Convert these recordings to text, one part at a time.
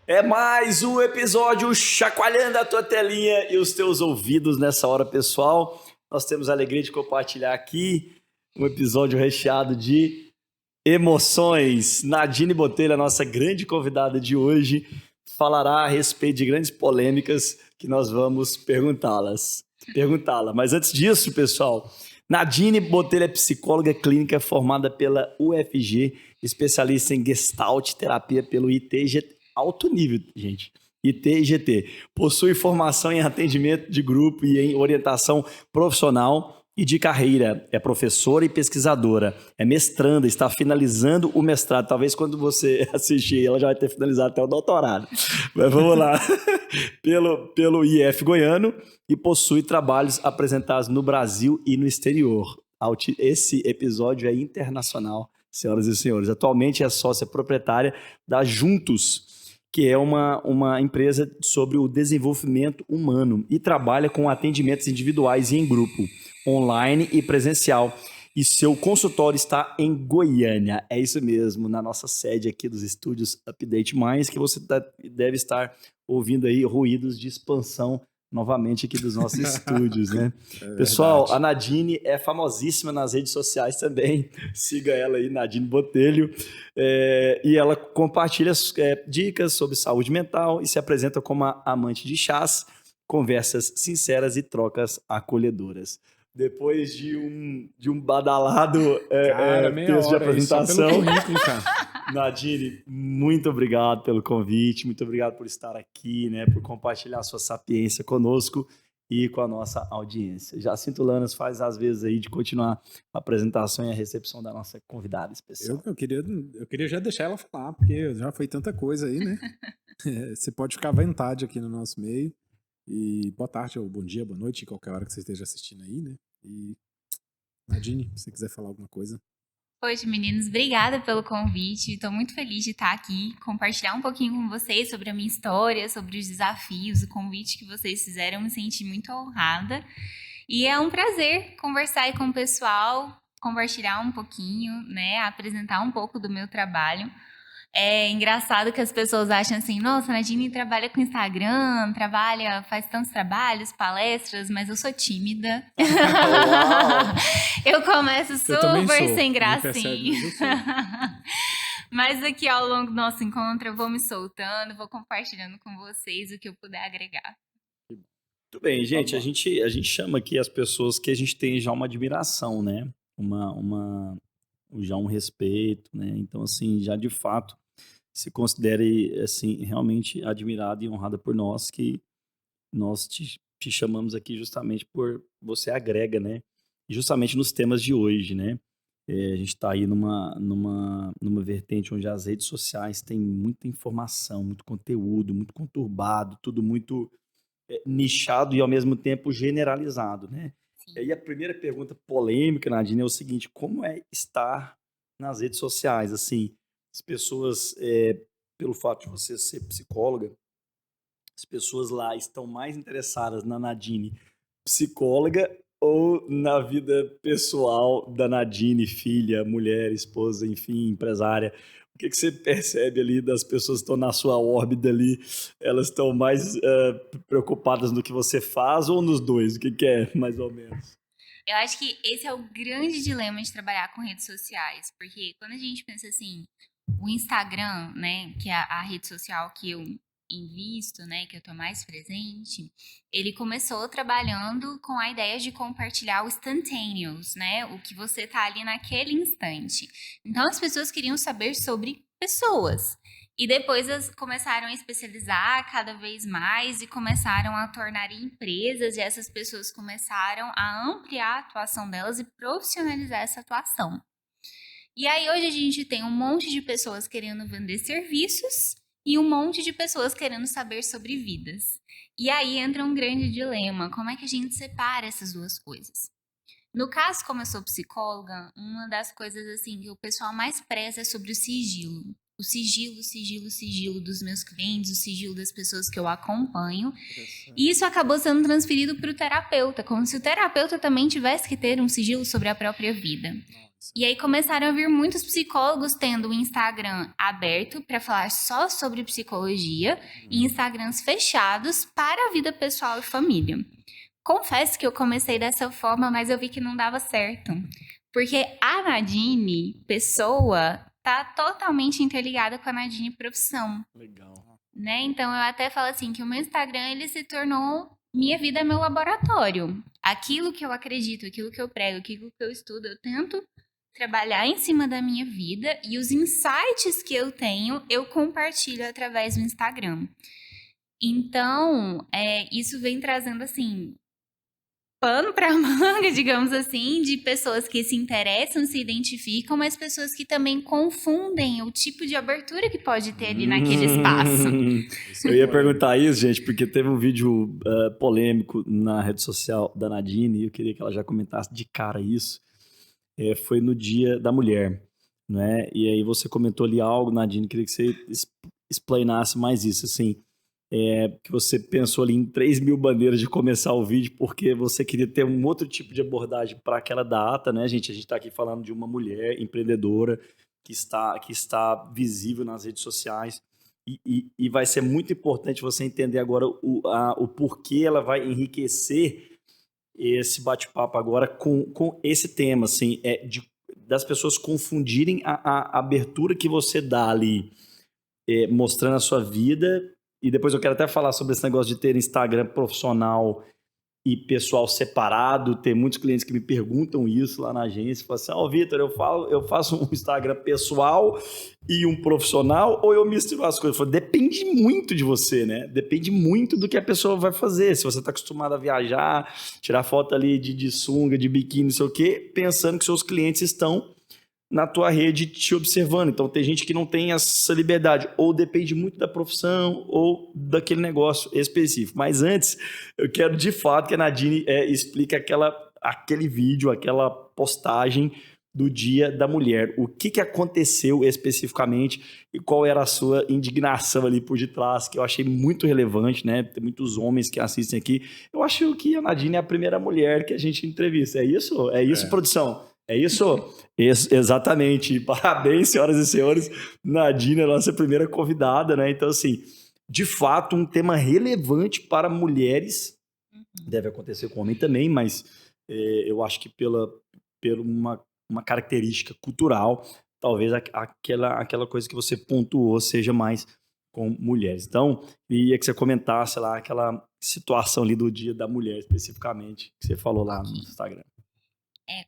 É mais um episódio chacoalhando a tua telinha e os teus ouvidos nessa hora, pessoal. Nós temos a alegria de compartilhar aqui um episódio recheado de emoções. Nadine Botelho, a nossa grande convidada de hoje, falará a respeito de grandes polêmicas que nós vamos perguntá-la. Mas antes disso, pessoal, Nadine Botelho é psicóloga clínica formada pela UFG, especialista em Gestalt terapia pelo ITGT, alto nível, gente, ITGT. Possui formação em atendimento de grupo e em orientação profissional e de carreira. É professora e pesquisadora. É mestranda, está finalizando o mestrado. Talvez quando você assistir, ela já vai ter finalizado até o doutorado. Mas vamos lá. pelo IF Goiano e possui trabalhos apresentados no Brasil e no exterior. Esse episódio é internacional, senhoras e senhores. Atualmente é sócia proprietária da Juntos, que é uma empresa sobre o desenvolvimento humano e trabalha com atendimentos individuais e em grupo, online e presencial. E seu consultório está em Goiânia. É isso mesmo, na nossa sede aqui dos estúdios Update Mais, que você deve estar ouvindo aí ruídos de expansão novamente aqui dos nossos estúdios, né? Pessoal, a Nadine é famosíssima nas redes sociais também. Siga ela aí, Nadine Botelho. E ela compartilha dicas sobre saúde mental e se apresenta como a amante de chás, conversas sinceras e trocas acolhedoras. Depois de um badalado texto de apresentação. Nadine, muito obrigado pelo convite, muito obrigado por estar aqui, né, por compartilhar sua sapiência conosco e com a nossa audiência. Jacinto Lanas faz às vezes aí de continuar a apresentação e a recepção da nossa convidada especial. Eu queria já deixar ela falar, porque já foi tanta coisa aí, né? Você pode ficar à vontade aqui no nosso meio. E boa tarde, ou bom dia, boa noite, qualquer hora que você esteja assistindo aí, né? E Nadine, se você quiser falar alguma coisa. Poxa, meninos, obrigada pelo convite. Estou muito feliz de estar aqui, compartilhar um pouquinho com vocês sobre a minha história, sobre os desafios, o convite que vocês fizeram. Eu me senti muito honrada. E é um prazer conversar aí com o pessoal, compartilhar um pouquinho, né, apresentar um pouco do meu trabalho. É engraçado que as pessoas acham assim, nossa, a Nadine trabalha com Instagram, faz tantos trabalhos, palestras, mas eu sou tímida. Eu começo super sem gracinha. Mas aqui ao longo do nosso encontro eu vou me soltando, vou compartilhando com vocês o que eu puder agregar. Muito bem, gente, a gente chama aqui as pessoas que a gente tem já uma admiração, né? Já um respeito, né? Então, assim, já de fato se considere, assim, realmente admirada e honrada por nós, que nós te chamamos aqui justamente por você agrega, né? E justamente nos temas de hoje, né? A gente está aí numa vertente onde as redes sociais têm muita informação, muito conteúdo, muito conturbado, tudo muito nichado e ao mesmo tempo generalizado, né? E aí a primeira pergunta polêmica, Nadine, é o seguinte: como é estar nas redes sociais? Assim, as pessoas, pelo fato de você ser psicóloga, as pessoas lá estão mais interessadas na Nadine psicóloga ou na vida pessoal da Nadine, filha, mulher, esposa, enfim, empresária? O que você percebe ali das pessoas que estão na sua órbita ali? Elas estão mais preocupadas no que você faz ou nos dois? O que é, mais ou menos? Eu acho que esse é o grande dilema de trabalhar com redes sociais, porque quando a gente pensa assim, o Instagram, né, que é a rede social que eu invisto, né, que eu tô mais presente, ele começou trabalhando com a ideia de compartilhar o instantaneous, né, o que você tá ali naquele instante. Então as pessoas queriam saber sobre pessoas. E depois elas começaram a especializar cada vez mais e começaram a tornar empresas, e essas pessoas começaram a ampliar a atuação delas e profissionalizar essa atuação. E aí hoje a gente tem um monte de pessoas querendo vender serviços e um monte de pessoas querendo saber sobre vidas. E aí entra um grande dilema, como é que a gente separa essas duas coisas? No caso, como eu sou psicóloga, uma das coisas assim que o pessoal mais preza é sobre o sigilo. o sigilo dos meus clientes, o sigilo das pessoas que eu acompanho. E isso acabou sendo transferido para o terapeuta, como se o terapeuta também tivesse que ter um sigilo sobre a própria vida. E aí começaram a vir muitos psicólogos tendo o Instagram aberto para falar só sobre psicologia e Instagrams fechados para a vida pessoal e família. Confesso que eu comecei dessa forma, mas eu vi que não dava certo. Porque a Nadine, pessoa, tá totalmente interligada com a Nadine, profissão. Legal. Né? Então, eu até falo assim, que o meu Instagram, ele se tornou minha vida, meu laboratório. Aquilo que eu acredito, aquilo que eu prego, aquilo que eu estudo, eu tento trabalhar em cima da minha vida e os insights que eu tenho, eu compartilho através do Instagram. Então, isso vem trazendo, assim, pano para manga, digamos assim, de pessoas que se interessam, se identificam, mas pessoas que também confundem o tipo de abertura que pode ter ali naquele espaço. Eu ia perguntar isso, gente, porque teve um vídeo polêmico na rede social da Nadine e eu queria que ela já comentasse de cara isso. Foi no Dia da Mulher, né? E aí você comentou ali algo, Nadine, queria que você explanasse mais isso, assim. Que você pensou ali em 3.000 maneiras de começar o vídeo, porque você queria ter um outro tipo de abordagem para aquela data, né, gente? A gente está aqui falando de uma mulher empreendedora que está visível nas redes sociais e vai ser muito importante você entender agora o porquê ela vai enriquecer esse bate-papo agora com esse tema, assim, das pessoas confundirem a abertura que você dá ali, mostrando a sua vida. E depois eu quero até falar sobre esse negócio de ter Instagram profissional e pessoal separado. Tem muitos clientes que me perguntam isso lá na agência. Falam assim, Vitor, eu faço um Instagram pessoal e um profissional ou eu misturo as coisas? Eu falo, depende muito de você, né? Depende muito do que a pessoa vai fazer. Se você está acostumado a viajar, tirar foto ali de sunga, de biquíni, não sei o quê, pensando que seus clientes estão na tua rede te observando. Então tem gente que não tem essa liberdade, ou depende muito da profissão ou daquele negócio específico. Mas antes, eu quero de fato que a Nadine explique aquele vídeo, aquela postagem do Dia da Mulher. O que aconteceu especificamente e qual era a sua indignação ali por detrás, que eu achei muito relevante, né? Tem muitos homens que assistem aqui. Eu acho que a Nadine é a primeira mulher que a gente entrevista. É isso? É isso, produção? É isso? Exatamente. Parabéns, senhoras e senhores. Nadine é a nossa primeira convidada, né? Então, assim, de fato, um tema relevante para mulheres. Deve acontecer com homem também, mas eu acho que pela uma característica cultural, talvez aquela coisa que você pontuou seja mais com mulheres. Então, queria que você comentasse lá aquela situação ali do Dia da Mulher, especificamente, que você falou lá no Instagram.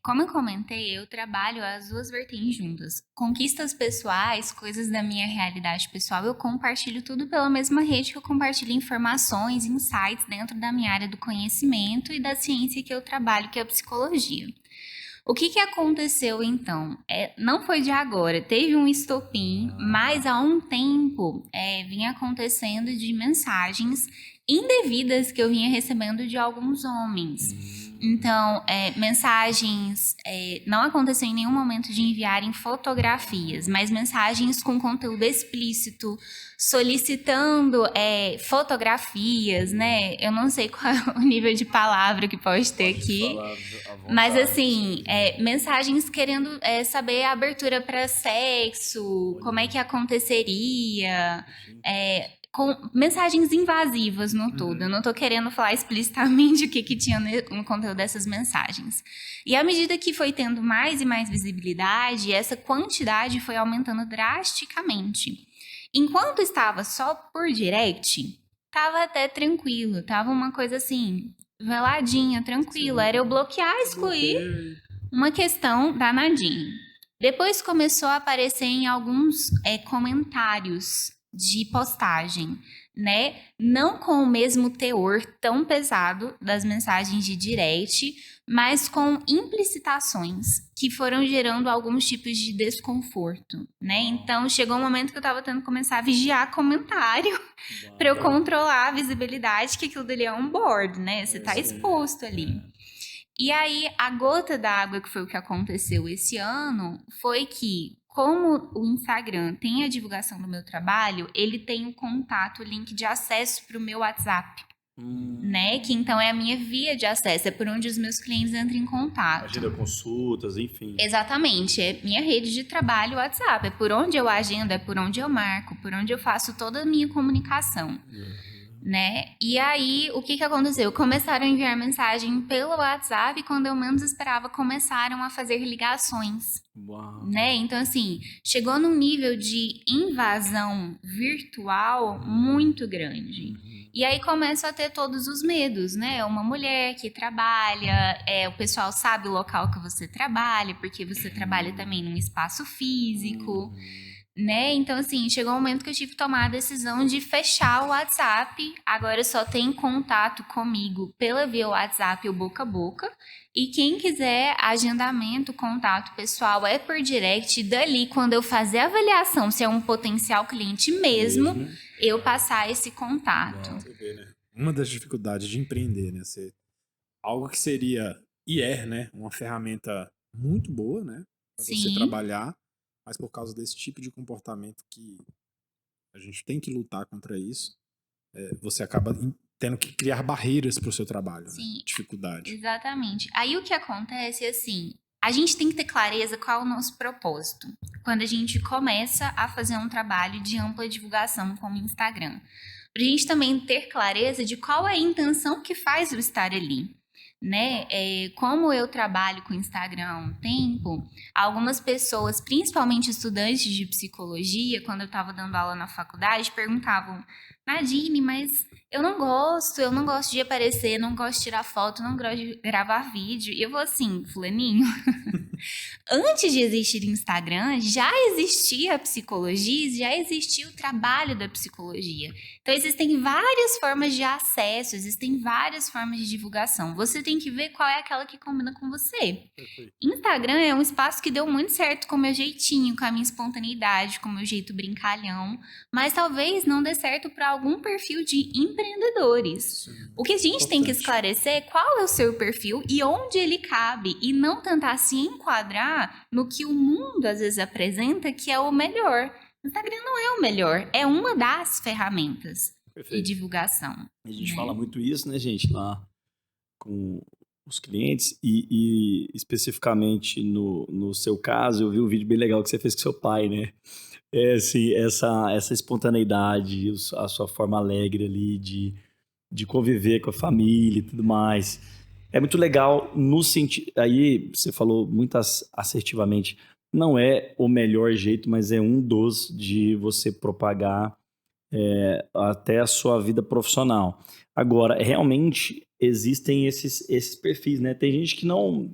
Como eu comentei, eu trabalho as duas vertentes juntas. Conquistas pessoais, coisas da minha realidade pessoal, eu compartilho tudo pela mesma rede que eu compartilho informações, insights dentro da minha área do conhecimento e da ciência que eu trabalho, que é a psicologia. O que aconteceu então? Não foi de agora, teve um estopim, mas há um tempo vinha acontecendo de mensagens indevidas que eu vinha recebendo de alguns homens. Então, mensagens, não aconteceu em nenhum momento de enviarem fotografias, mas mensagens com conteúdo explícito, solicitando fotografias, né? Eu não sei qual é o nível de palavra que pode ter aqui, mas assim, mensagens querendo saber a abertura para sexo, como é que aconteceria, com mensagens invasivas no todo. Eu não tô querendo falar explicitamente o que tinha no conteúdo dessas mensagens. E à medida que foi tendo mais e mais visibilidade, essa quantidade foi aumentando drasticamente. Enquanto estava só por direct, tava até tranquilo, tava uma coisa assim, veladinha, tranquila. Era eu bloquear, excluir, uma questão da Nadine. Depois começou a aparecer em alguns comentários de postagem, né? Não com o mesmo teor tão pesado das mensagens de direct, mas com implicitações que foram gerando alguns tipos de desconforto, né? Então, chegou um momento que eu tava tendo que começar a vigiar comentário para eu controlar a visibilidade, que aquilo dali é um board, né? Você tá exposto ali. E aí, a gota d'água, que foi o que aconteceu esse ano, foi que como o Instagram tem a divulgação do meu trabalho, ele tem o contato, o link de acesso para o meu WhatsApp, né? Que então é a minha via de acesso, é por onde os meus clientes entram em contato. Agenda consultas, enfim. Exatamente, é minha rede de trabalho, o WhatsApp, é por onde eu agendo, é por onde eu marco, por onde eu faço toda a minha comunicação. Né? E aí, o que aconteceu? Começaram a enviar mensagem pelo WhatsApp e quando eu menos esperava, começaram a fazer ligações. Uau. Né? Então, assim, chegou num nível de invasão virtual muito grande. E aí começam a ter todos os medos, né? Uma mulher que trabalha, o pessoal sabe o local que você trabalha, porque você trabalha também num espaço físico. Né? Então, assim, chegou um momento que eu tive que tomar a decisão de fechar o WhatsApp. Agora só tem contato comigo pela via WhatsApp ou boca a boca. E quem quiser agendamento, contato pessoal é por direct. Dali, quando eu fazer a avaliação, se é um potencial cliente mesmo, eu passar esse contato. Você vê, né? Uma das dificuldades de empreender, né? Algo que seria né? Uma ferramenta muito boa, né? Para você trabalhar. Mas por causa desse tipo de comportamento que a gente tem que lutar contra isso, você acaba tendo que criar barreiras para o seu trabalho. Sim, né? Dificuldade. Exatamente. Aí o que acontece é assim, a gente tem que ter clareza qual é o nosso propósito. Quando a gente começa a fazer um trabalho de ampla divulgação como o Instagram. Para a gente também ter clareza de qual é a intenção que faz eu estar ali. Né? Como eu trabalho com o Instagram há um tempo, algumas pessoas, principalmente estudantes de psicologia, quando eu estava dando aula na faculdade, perguntavam: Nadine, mas eu não gosto de aparecer, não gosto de tirar foto, não gosto de gravar vídeo. E eu vou assim, fulaninho, antes de existir Instagram, já existia a psicologia, já existia o trabalho da psicologia. Então, existem várias formas de acesso, existem várias formas de divulgação. Você tem que ver qual é aquela que combina com você. Perfeito. Instagram é um espaço que deu muito certo com o meu jeitinho, com a minha espontaneidade, com o meu jeito brincalhão, mas talvez não dê certo para algum perfil de empreendedores. O que a gente tem que esclarecer é qual é o seu perfil e onde ele cabe, e não tentar se enquadrar no que o mundo às vezes apresenta que é o melhor. O Instagram não é o melhor, é uma das ferramentas de divulgação. A gente fala muito isso, né, gente, lá com os clientes e especificamente no seu caso, eu vi um vídeo bem legal que você fez com seu pai, né? Assim, essa espontaneidade, a sua forma alegre ali de conviver com a família e tudo mais. É muito legal no sentido... Aí você falou muito assertivamente, não é o melhor jeito, mas é um dos de você propagar até a sua vida profissional. Agora, realmente existem esses perfis, né? Tem gente que não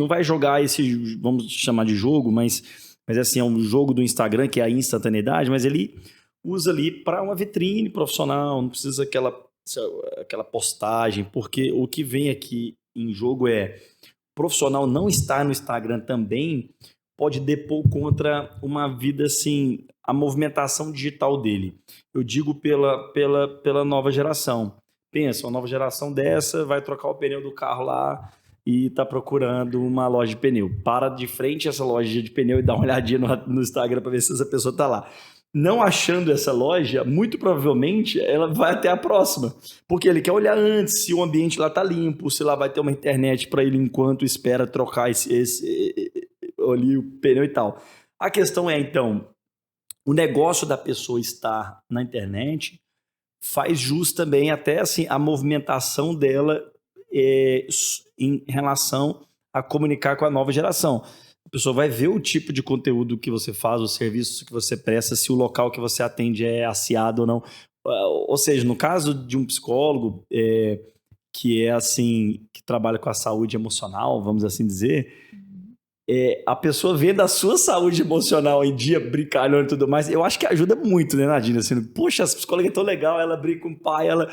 vai jogar esse, vamos chamar de jogo, mas assim, é um jogo do Instagram, que é a instantaneidade, mas ele usa ali para uma vitrine profissional, não precisa aquela postagem, porque o que vem aqui em jogo o profissional não estar no Instagram também pode depor contra uma vida assim, a movimentação digital dele. Eu digo pela nova geração. Pensa, uma nova geração dessa vai trocar o pneu do carro lá e está procurando uma loja de pneu. Para de frente a essa loja de pneu e dá uma olhadinha no Instagram para ver se essa pessoa está lá. Não achando essa loja, muito provavelmente ela vai até a próxima. Porque ele quer olhar antes se o ambiente lá está limpo, se lá vai ter uma internet para ele enquanto espera trocar ali o pneu e tal. A questão é, então, o negócio da pessoa estar na internet faz jus também até assim, a movimentação dela em relação a comunicar com a nova geração. A pessoa vai ver o tipo de conteúdo que você faz, os serviços que você presta, se o local que você atende é aciado ou não. Ou seja, no caso de um psicólogo que é assim, que trabalha com a saúde emocional, vamos assim dizer, a pessoa vendo a sua saúde emocional em dia, brincalhando e tudo mais, eu acho que ajuda muito, né, Nadine? Assim, poxa, essa psicóloga é tão legal, ela brinca com o pai, ela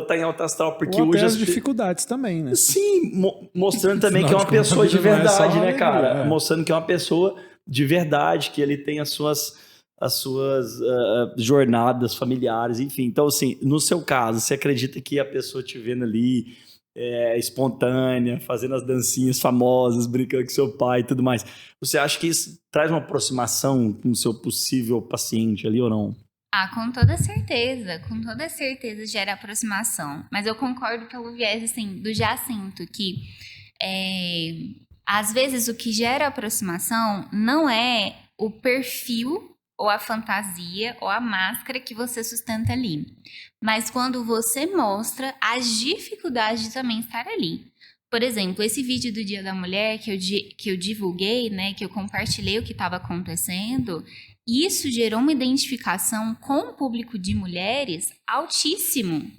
tá em alta astral, porque ou hoje... as dificuldades também, né? Sim, mostrando também que é uma pessoa de verdade, né, cara? É. Mostrando que é uma pessoa de verdade, que ele tem as suas jornadas familiares, enfim. Então, assim, no seu caso, você acredita que a pessoa te vendo ali espontânea, fazendo as dancinhas famosas, brincando com seu pai e tudo mais. Você acha que isso traz uma aproximação com o seu possível paciente ali ou não? Com toda certeza gera aproximação. Mas eu concordo pelo viés, assim, do Jacinto, que às vezes o que gera aproximação não é o perfil ou a fantasia ou a máscara que você sustenta ali, mas quando você mostra as dificuldades de também estar ali. Por exemplo, esse vídeo do Dia da Mulher que eu divulguei, né, que eu compartilhei o que estava acontecendo, isso gerou uma identificação com o público de mulheres altíssimo,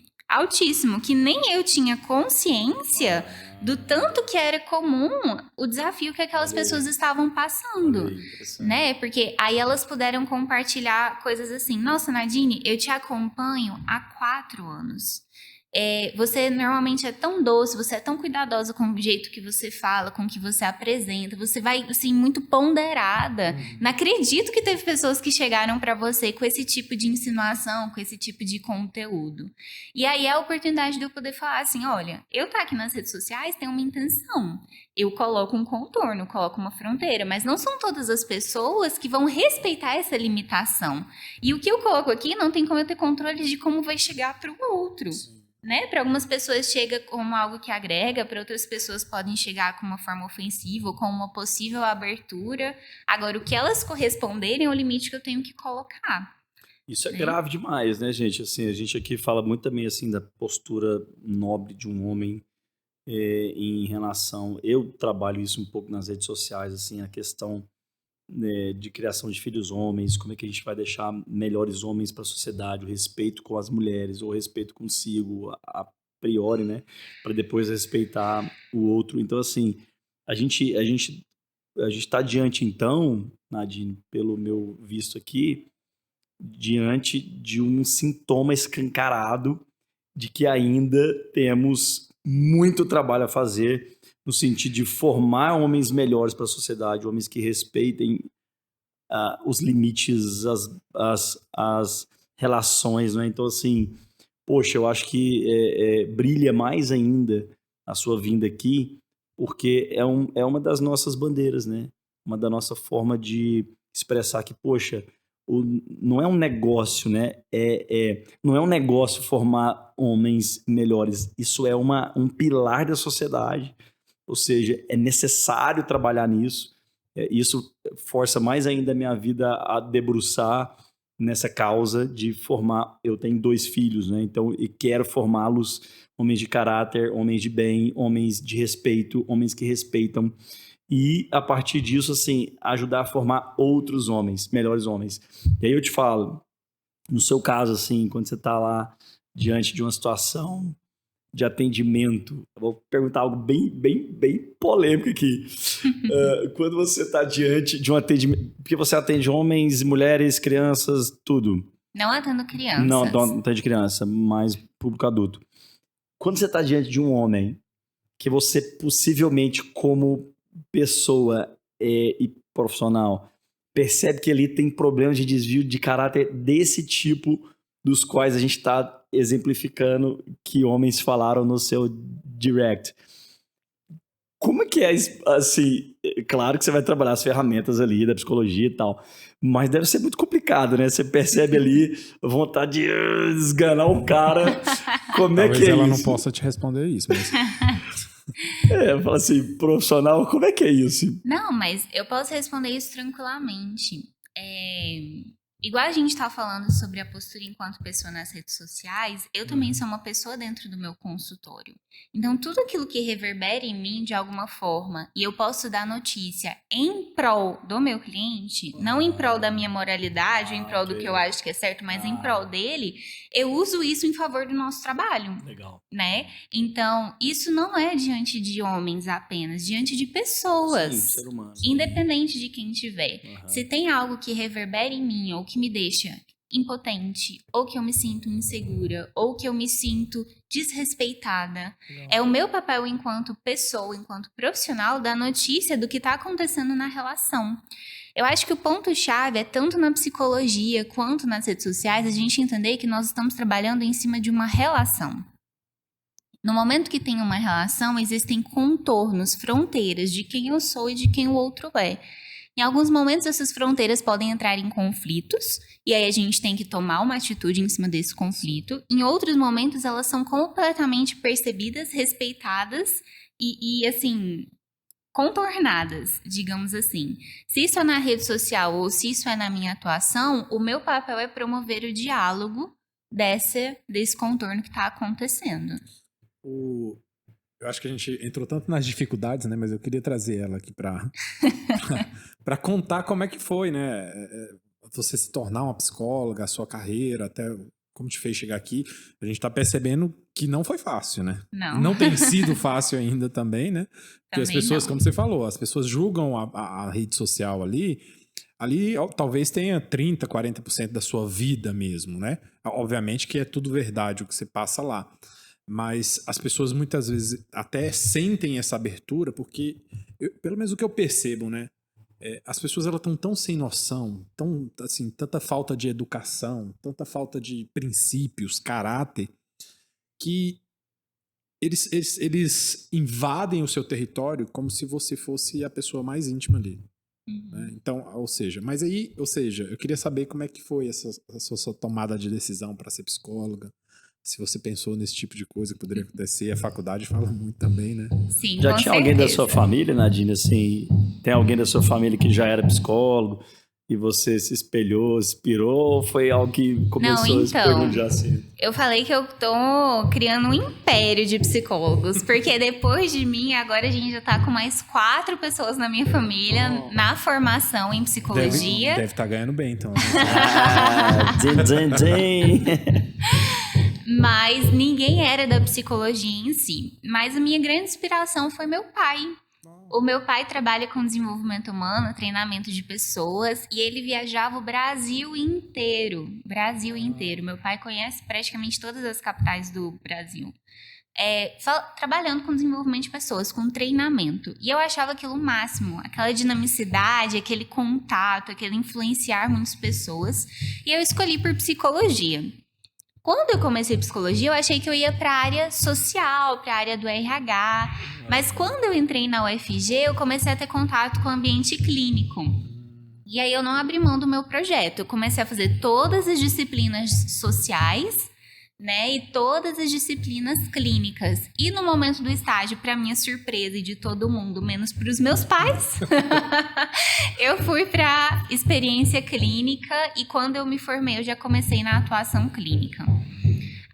que nem eu tinha consciência do tanto que era comum o desafio que aquelas pessoas estavam passando, né? Porque aí elas puderam compartilhar coisas assim, nossa, Nadine, eu te acompanho há 4 anos. Você normalmente é tão doce, você é tão cuidadosa com o jeito que você fala, com o que você apresenta, você vai, assim, muito ponderada. Não acredito que teve pessoas que chegaram para você com esse tipo de insinuação, com esse tipo de conteúdo. E aí é a oportunidade de eu poder falar assim, olha, eu tá aqui nas redes sociais tem uma intenção. Eu coloco um contorno, coloco uma fronteira, mas não são todas as pessoas que vão respeitar essa limitação. E o que eu coloco aqui não tem como eu ter controle de como vai chegar para o outro. Né? Para algumas pessoas chega como algo que agrega, para outras pessoas podem chegar com uma forma ofensiva ou com uma possível abertura. Agora, o que elas corresponderem é o limite que eu tenho que colocar. Isso é grave demais, né, gente? Assim, a gente aqui fala muito também assim da postura nobre de um homem em relação... Eu trabalho isso um pouco nas redes sociais, assim, a questão de criação de filhos homens, como é que a gente vai deixar melhores homens para a sociedade, o respeito com as mulheres, o respeito consigo, a priori, né, para depois respeitar o outro. Então, assim, a gente está diante, então, Nadine, pelo meu visto aqui, diante de um sintoma escancarado de que ainda temos muito trabalho a fazer no sentido de formar homens melhores para a sociedade, homens que respeitem os limites, as relações, né? Então, assim, poxa, eu acho que brilha mais ainda a sua vinda aqui, porque é uma das nossas bandeiras, né? Uma da nossa forma de expressar que, poxa, não é um negócio, né? Não é um negócio formar homens melhores. Isso é um pilar da sociedade. Ou seja, é necessário trabalhar nisso. Isso força mais ainda a minha vida a debruçar nessa causa de formar... Eu tenho 2 filhos, né? Então, eu quero formá-los homens de caráter, homens de bem, homens de respeito, homens que respeitam. E, a partir disso, assim, ajudar a formar outros homens, melhores homens. E aí eu te falo, no seu caso, assim, quando você está lá diante de uma situação de atendimento, eu vou perguntar algo bem, bem, bem polêmico aqui. Quando você está diante de um atendimento, porque você atende homens, mulheres, crianças, tudo. Não atendo crianças. Não atende criança, mas público adulto. Quando você está diante de um homem que você possivelmente, como pessoa e profissional, percebe que ele tem problemas de desvio de caráter desse tipo, dos quais a gente está exemplificando que homens falaram no seu direct. Como é que é, assim, claro que você vai trabalhar as ferramentas ali da psicologia e tal, mas deve ser muito complicado, né? Você percebe ali a vontade de esganar um cara. Como Talvez é que é ela isso? não possa te responder isso, mas... Eu falo assim, profissional, como é que é isso? Não, mas eu posso responder isso tranquilamente. Igual a gente tá falando sobre a postura enquanto pessoa nas redes sociais, eu também sou uma pessoa dentro do meu consultório. Então, tudo aquilo que reverbera em mim de alguma forma, e eu posso dar notícia em prol do meu cliente, não em prol da minha moralidade, ou em prol do que eu acho que é certo, mas em prol dele, eu uso isso em favor do nosso trabalho. Legal. Né? Então, isso não é diante de homens apenas, diante de pessoas. Sim, ser humano. Independente de quem tiver. Uhum. Se tem algo que reverbera em mim, ou que me deixa impotente, ou que eu me sinto insegura, ou que eu me sinto desrespeitada, é o meu papel enquanto pessoa, enquanto profissional, dar notícia do que está acontecendo na relação. Eu acho que o ponto-chave é tanto na psicologia quanto nas redes sociais a gente entender que nós estamos trabalhando em cima de uma relação. No momento que tem uma relação, existem contornos, fronteiras de quem eu sou e de quem o outro é. Em alguns momentos, essas fronteiras podem entrar em conflitos, e aí a gente tem que tomar uma atitude em cima desse conflito. Em outros momentos, elas são completamente percebidas, respeitadas e assim, contornadas, digamos assim. Se isso é na rede social ou se isso é na minha atuação, o meu papel é promover o diálogo desse contorno que está acontecendo. Eu acho que a gente entrou tanto nas dificuldades, né? Mas eu queria trazer ela aqui para contar como é que foi, né? Você se tornar uma psicóloga, a sua carreira, até como te fez chegar aqui. A gente tá percebendo que não foi fácil, né? Não. E não tem sido fácil ainda também, né? Porque as pessoas, como você falou, as pessoas julgam a rede social ali talvez tenha 30%, 40% da sua vida mesmo, né? Obviamente que é tudo verdade o que você passa lá. Mas as pessoas muitas vezes até sentem essa abertura, porque, pelo menos o que eu percebo, né? As pessoas elas estão tão sem noção, tão, assim, tanta falta de educação, tanta falta de princípios, caráter, que eles invadem o seu território como se você fosse a pessoa mais íntima dele. Né? Então, ou seja, eu queria saber como é que foi essa sua tomada de decisão para ser psicóloga. Se você pensou nesse tipo de coisa que poderia acontecer, a faculdade fala muito também, né? Sim, Já com tinha alguém da certeza. sua família, Nadine, assim, tem alguém da sua família que já era psicólogo e você se espelhou, se inspirou, ou foi algo que começou Não, esse pergunto então, já assim? eu falei que eu tô criando um império de psicólogos, porque depois de mim, agora a gente já tá com mais 4 pessoas na minha família na formação em psicologia. Deve estar ganhando bem, então. Né? Din. Mas ninguém era da psicologia em si. Mas a minha grande inspiração foi meu pai. O meu pai trabalha com desenvolvimento humano, treinamento de pessoas, e ele viajava o Brasil inteiro. Brasil inteiro. Meu pai conhece praticamente todas as capitais do Brasil. Trabalhando com desenvolvimento de pessoas, com treinamento. E eu achava aquilo o máximo, aquela dinamicidade, aquele contato, aquele influenciar muitas pessoas. E eu escolhi por psicologia. Quando eu comecei psicologia, eu achei que eu ia para a área social, para a área do RH. Mas quando eu entrei na UFG, eu comecei a ter contato com o ambiente clínico. E aí eu não abri mão do meu projeto. Eu comecei a fazer todas as disciplinas sociais, né, e todas as disciplinas clínicas. E no momento do estágio, para minha surpresa e de todo mundo, menos para os meus pais, eu fui para experiência clínica e quando eu me formei, eu já comecei na atuação clínica.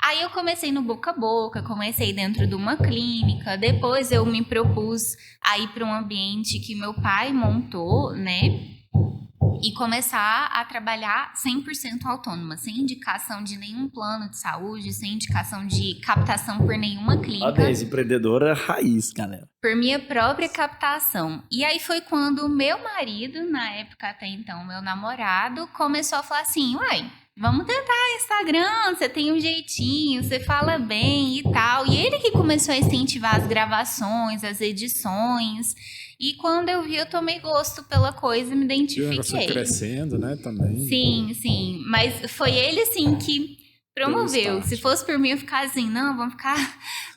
Aí eu comecei no boca a boca, comecei dentro de uma clínica, depois eu me propus a ir para um ambiente que meu pai montou, né? E começar a trabalhar 100% autônoma, sem indicação de nenhum plano de saúde, sem indicação de captação por nenhuma clínica. Parabéns, empreendedora raiz, galera. Por minha própria captação. E aí foi quando o meu marido, na época até então, meu namorado, começou a falar assim, uai, vamos tentar Instagram, você tem um jeitinho, você fala bem e tal. E ele que começou a incentivar as gravações, as edições. E quando eu vi, eu tomei gosto pela coisa e me identifiquei. E o negócio crescendo, né, também. Sim. Mas foi ele, assim, que promoveu. Se fosse por mim, eu ficar assim, não, vamos ficar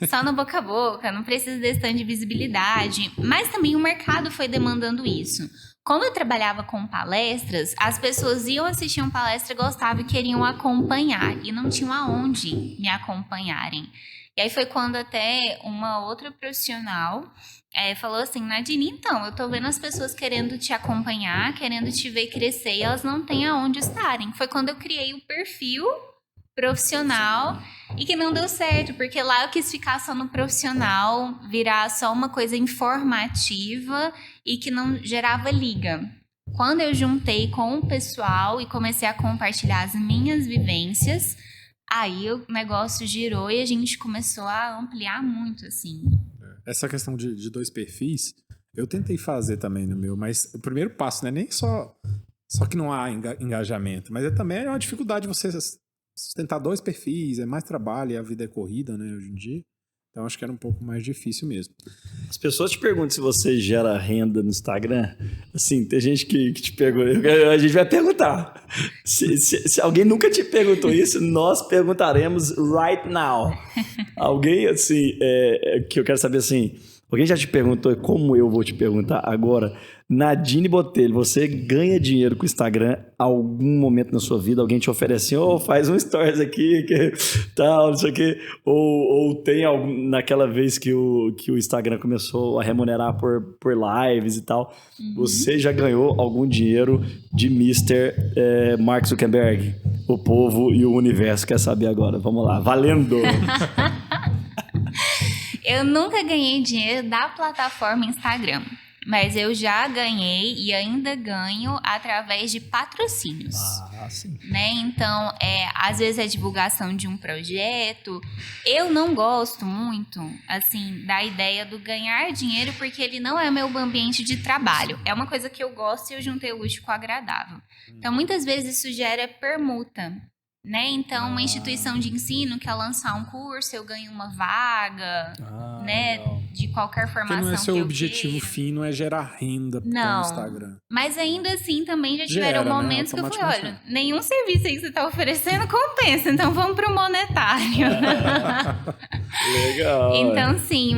só no boca a boca, não precisa desse tanto de visibilidade. Mas também o mercado foi demandando isso. Como eu trabalhava com palestras, as pessoas iam assistir uma palestra, gostavam e queriam acompanhar. E não tinham aonde me acompanharem. E aí foi quando até uma outra profissional falou assim, Nadine, então, eu tô vendo as pessoas querendo te acompanhar, querendo te ver crescer e elas não têm aonde estarem. Foi quando eu criei o perfil profissional e que não deu certo, porque lá eu quis ficar só no profissional, virar só uma coisa informativa e que não gerava liga. Quando eu juntei com o pessoal e comecei a compartilhar as minhas vivências, aí o negócio girou e a gente começou a ampliar muito, assim. Essa questão de 2 perfis, eu tentei fazer também no meu, mas o primeiro passo não é nem só que não há engajamento, mas também é uma dificuldade você sustentar 2 perfis, é mais trabalho e a vida é corrida, né, hoje em dia. Então acho que era um pouco mais difícil mesmo. As pessoas te perguntam se você gera renda no Instagram. Assim, tem gente que te pergunta. A gente vai perguntar. Se alguém nunca te perguntou isso, nós perguntaremos right now. Alguém, assim, que eu quero saber assim. Alguém já te perguntou, como eu vou te perguntar agora? Nadine Botelho, você ganha dinheiro com o Instagram algum momento na sua vida? Alguém te oferece, faz um stories aqui, que tal, não sei o quê. Ou tem algum, naquela vez que o Instagram começou a remunerar por lives e tal, você já ganhou algum dinheiro de Mr. Mark Zuckerberg? O povo e o universo quer saber agora. Vamos lá, valendo! Eu nunca ganhei dinheiro da plataforma Instagram, mas eu já ganhei e ainda ganho através de patrocínios. Sim. Né? Então, às vezes é divulgação de um projeto. Eu não gosto muito, assim, da ideia do ganhar dinheiro, porque ele não é meu ambiente de trabalho. É uma coisa que eu gosto e eu juntei o útil com o agradável. Então, muitas vezes isso gera permuta. Né? Então, uma instituição de ensino quer lançar um curso, eu ganho uma vaga, né? Legal. De qualquer formação Porque não é seu que eu objetivo queira. fim, não é gerar renda com o Não. Instagram. Mas ainda assim, também já tiveram Gera, né? momentos que eu falei, olha, Automaticamente. nenhum serviço aí que você está oferecendo compensa, então vamos pro monetário. Legal. Então, sim,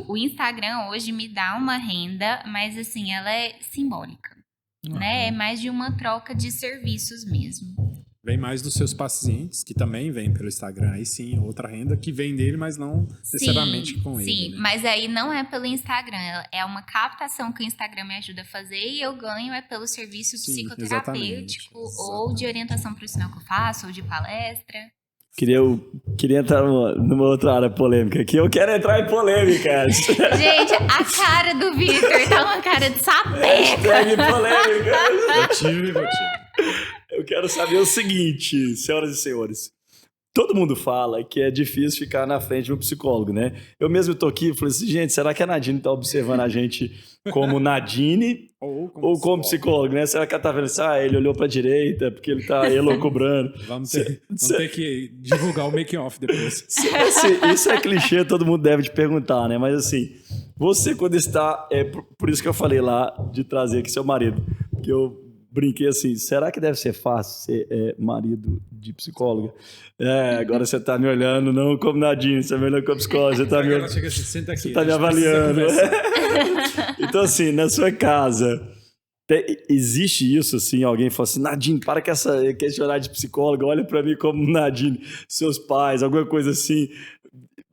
o Instagram hoje me dá uma renda, mas assim, ela é simbólica, né? É mais de uma troca de serviços mesmo. Vem mais dos seus pacientes, que também vêm pelo Instagram. Aí sim, outra renda que vem dele, mas não necessariamente com ele. Sim, Né? mas aí não é pelo Instagram, é uma captação que o Instagram me ajuda a fazer e eu ganho pelo serviço Sim, psicoterapêutico exatamente. ou de orientação profissional que eu faço, ou de palestra. Queria entrar numa outra área polêmica aqui. Eu quero entrar em polêmicas. Gente, a cara do Victor tá uma cara de sapeca. Hashtag polêmica. Motivo. Eu quero saber o seguinte, senhoras e senhores. Todo mundo fala que é difícil ficar na frente de um psicólogo, né? Eu mesmo tô aqui e falei assim, gente, será que a Nadine tá observando a gente como Nadine ou como psicólogo, né? Será que ela tá vendo assim, ele olhou pra direita porque ele tá elocubrando. Vamos ter que divulgar o making-off depois. Isso é clichê, todo mundo deve te perguntar, né? Mas assim, você quando está... por isso que eu falei lá de trazer aqui seu marido, porque eu brinquei assim, será que deve ser fácil ser marido de psicóloga? Agora você tá me olhando não como Nadine, você tá me olhando como psicóloga, você tá me olhando... Chega assim, senta aqui, você tá me avaliando. Então assim, na sua casa, existe isso assim, alguém fala assim, Nadine, para com essa questionar de psicóloga, olha pra mim como Nadine, seus pais, alguma coisa assim...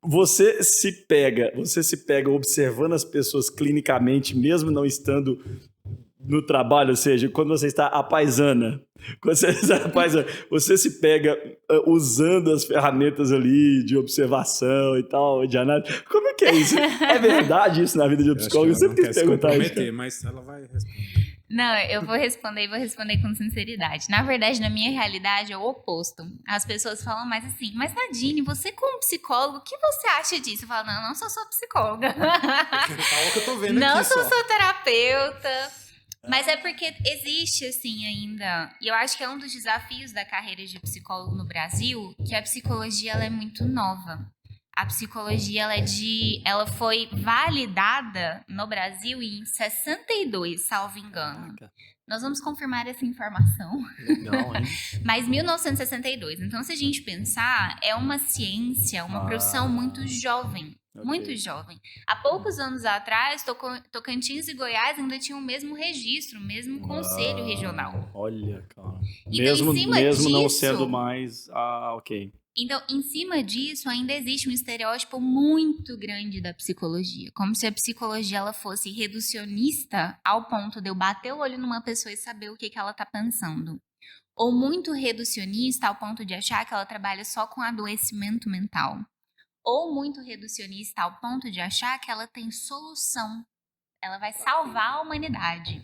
Você se pega observando as pessoas clinicamente, mesmo não estando no trabalho, ou seja, quando você está apaisana, você se pega usando as ferramentas ali de observação e tal, de análise. Como é que é isso? É verdade isso na vida de um psicólogo? Eu sempre quis perguntar isso. Mas ela vai responder. Não, eu vou responder com sinceridade. Na verdade, na minha realidade, é o oposto. As pessoas falam mais assim, mas Nadine, você como psicólogo, o que você acha disso? Eu falo, não sou só psicóloga. Calma que eu tô vendo não aqui sou só. terapeuta. Mas é porque existe, assim, ainda... E eu acho que é um dos desafios da carreira de psicólogo no Brasil, que a psicologia ela é muito nova. A psicologia ela foi validada no Brasil em 62, salvo engano. Nós vamos confirmar essa informação. Legal, hein? Mas 1962. Então, se a gente pensar, é uma ciência, uma profissão muito jovem. Okay. Muito jovem. Há poucos anos atrás, Tocantins e Goiás ainda tinham o mesmo registro, o mesmo conselho regional. Olha, cara. Então, mesmo não sendo mais... ok. Então, em cima disso, ainda existe um estereótipo muito grande da psicologia. Como se a psicologia ela fosse reducionista ao ponto de eu bater o olho numa pessoa e saber o que ela está pensando. Ou muito reducionista ao ponto de achar que ela trabalha só com adoecimento mental. Ou muito reducionista ao ponto de achar que ela tem solução. Ela vai salvar a humanidade.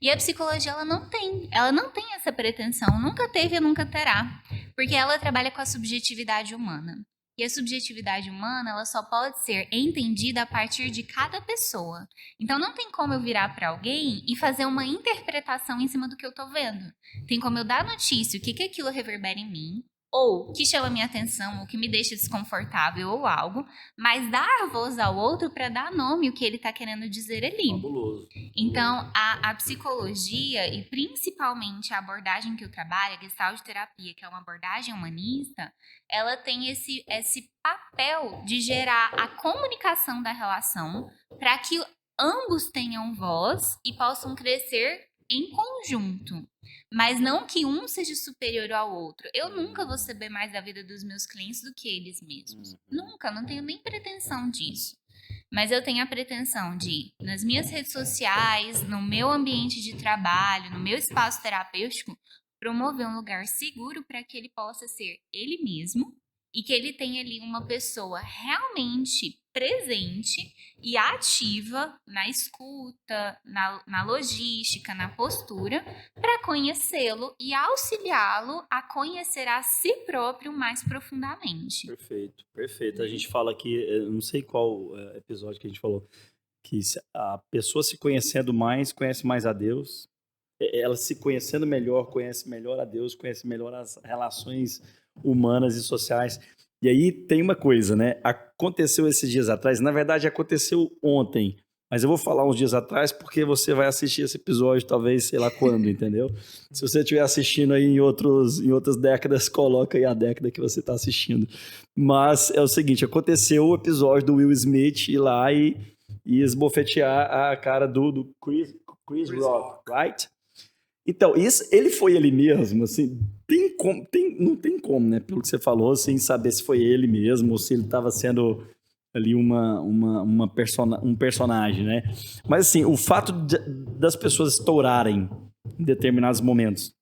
E a psicologia, ela não tem essa pretensão. Nunca teve e nunca terá. Porque ela trabalha com a subjetividade humana. E a subjetividade humana, ela só pode ser entendida a partir de cada pessoa. Então, não tem como eu virar para alguém e fazer uma interpretação em cima do que eu tô vendo. Tem como eu dar notícia, o que aquilo reverbera em mim, ou que chama minha atenção, ou que me deixa desconfortável ou algo, mas dar voz ao outro para dar nome o que ele está querendo dizer ali. Fabuloso. Então, a psicologia e principalmente a abordagem que eu trabalho, a Gestalt terapia, que é uma abordagem humanista, ela tem esse papel de gerar a comunicação da relação para que ambos tenham voz e possam crescer em conjunto. Mas não que um seja superior ao outro. Eu nunca vou saber mais da vida dos meus clientes do que eles mesmos. Nunca, não tenho nem pretensão disso. Mas eu tenho a pretensão de, nas minhas redes sociais, no meu ambiente de trabalho, no meu espaço terapêutico, promover um lugar seguro para que ele possa ser ele mesmo e que ele tenha ali uma pessoa realmente presente e ativa na escuta, na logística, na postura, para conhecê-lo e auxiliá-lo a conhecer a si próprio mais profundamente. Perfeito, perfeito. A gente fala aqui, eu não sei qual episódio que a gente falou, que a pessoa se conhecendo mais, conhece mais a Deus. Ela se conhecendo melhor, conhece melhor a Deus, conhece melhor as relações humanas e sociais. E aí tem uma coisa, né? Aconteceu esses dias atrás, na verdade aconteceu ontem, mas eu vou falar uns dias atrás porque você vai assistir esse episódio talvez, sei lá quando, entendeu? Se você estiver assistindo aí em outras décadas, coloca aí a década que você está assistindo. Mas é o seguinte, aconteceu o episódio do Will Smith ir lá e esbofetear a cara do Chris Rock, right? Então, ele foi ele mesmo, assim, não tem como, né? Pelo que você falou, sem saber se foi ele mesmo ou se ele estava sendo ali um personagem, né? Mas, assim, o fato das pessoas estourarem em determinados momentos.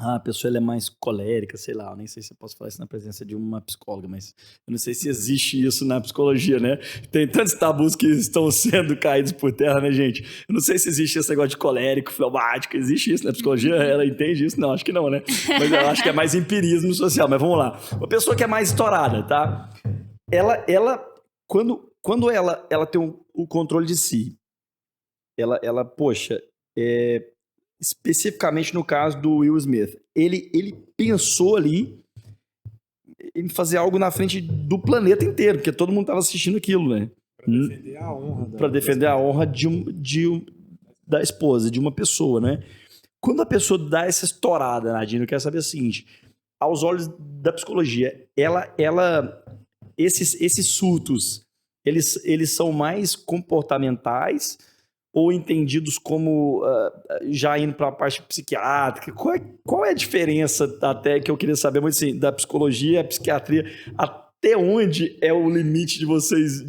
A pessoa ela é mais colérica, sei lá, eu nem sei se eu posso falar isso na presença de uma psicóloga, mas eu não sei se existe isso na psicologia, né? Tem tantos tabus que estão sendo caídos por terra, né, gente? Eu não sei se existe esse negócio de colérico, fleumático, existe isso na psicologia? Ela entende isso? Não, acho que não, né? Mas eu acho que é mais empirismo social, mas vamos lá. Uma pessoa que é mais estourada, tá? Quando ela tem o controle de si, poxa, especificamente no caso do Will Smith, ele pensou ali em fazer algo na frente do planeta inteiro, porque todo mundo estava assistindo aquilo, né? Para defender a honra da esposa, de uma pessoa, né? Quando a pessoa dá essa estourada, Nadine, eu quero saber o seguinte, aos olhos da psicologia, esses surtos, eles são mais comportamentais ou entendidos como já indo para a parte psiquiátrica? Qual é a diferença, até que eu queria saber muito assim, da psicologia, a psiquiatria, até onde é o limite de vocês,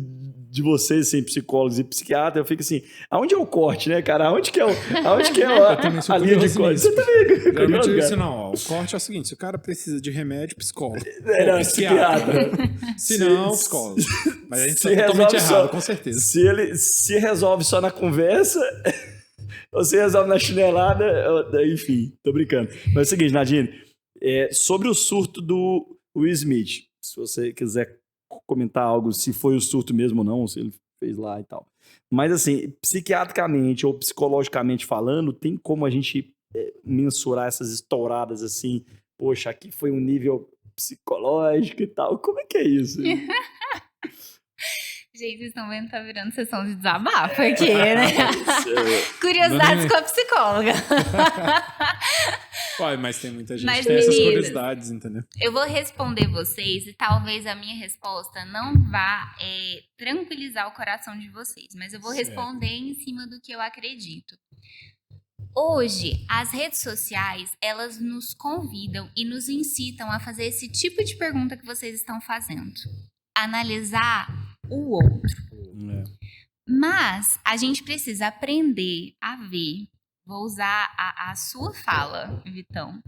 assim, psicólogos e psiquiatras? Eu fico assim, aonde é o corte, né, cara? Aonde que é a linha de corte? Você também curioso, isso não, ó, o corte é o seguinte, se o cara precisa de remédio, psicólogo. Não, psiquiatra. Se não, psicólogo. Mas a gente está totalmente errado, com certeza. Se resolve só na conversa, ou se resolve na chinelada, enfim, tô brincando. Mas é o seguinte, Nadine, sobre o surto do Will Smith, se você quiser comentar algo, se foi o surto mesmo ou não, se ele fez lá e tal. Mas assim, psiquiatricamente ou psicologicamente falando, tem como a gente mensurar essas estouradas assim, poxa, aqui foi um nível psicológico e tal. Como é que é isso? Gente, vocês estão vendo, tá virando sessão de desabafo aqui, né? Curiosidades com a psicóloga. Ué, mas tem muita gente que tem essas curiosidades, entendeu? Eu vou responder vocês e talvez a minha resposta não vá tranquilizar o coração de vocês, mas eu vou responder em cima do que eu acredito. Hoje, as redes sociais, elas nos convidam e nos incitam a fazer esse tipo de pergunta que vocês estão fazendo. Analisar o outro. Mas a gente precisa aprender a ver. Vou usar a sua fala, Vitão.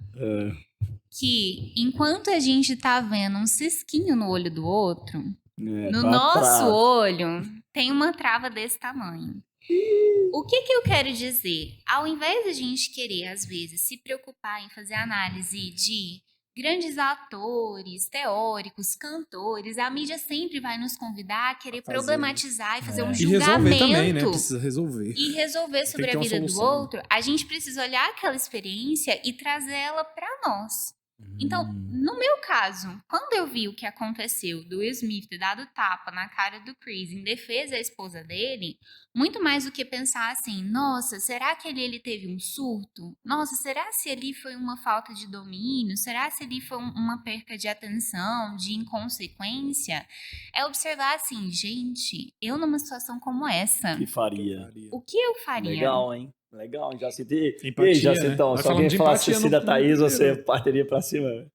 Que enquanto a gente tá vendo um cisquinho no olho do outro, no nosso olho tem uma trava desse tamanho. O que eu quero dizer? Ao invés de a gente querer, às vezes, se preocupar em fazer análise de grandes atores, teóricos, cantores, a mídia sempre vai nos convidar a querer problematizar e fazer um julgamento. E resolver também, né? Precisa resolver. E resolver sobre a vida do outro. A gente precisa olhar aquela experiência e trazer ela para nós. Então, no meu caso, quando eu vi o que aconteceu do Will Smith ter dado tapa na cara do Chris em defesa da esposa dele, muito mais do que pensar assim, nossa, será que ele teve um surto? Nossa, será se ali foi uma falta de domínio? Será se ali foi uma perca de atenção, de inconsequência? É observar assim, gente, eu numa situação como essa, Que faria. o que eu faria? Legal, hein? Legal, já citei. Empatia, E aí, já né? então, Vai se alguém falando de falasse empatia assim no da Thaís, fundo, você né? partiria pra cima.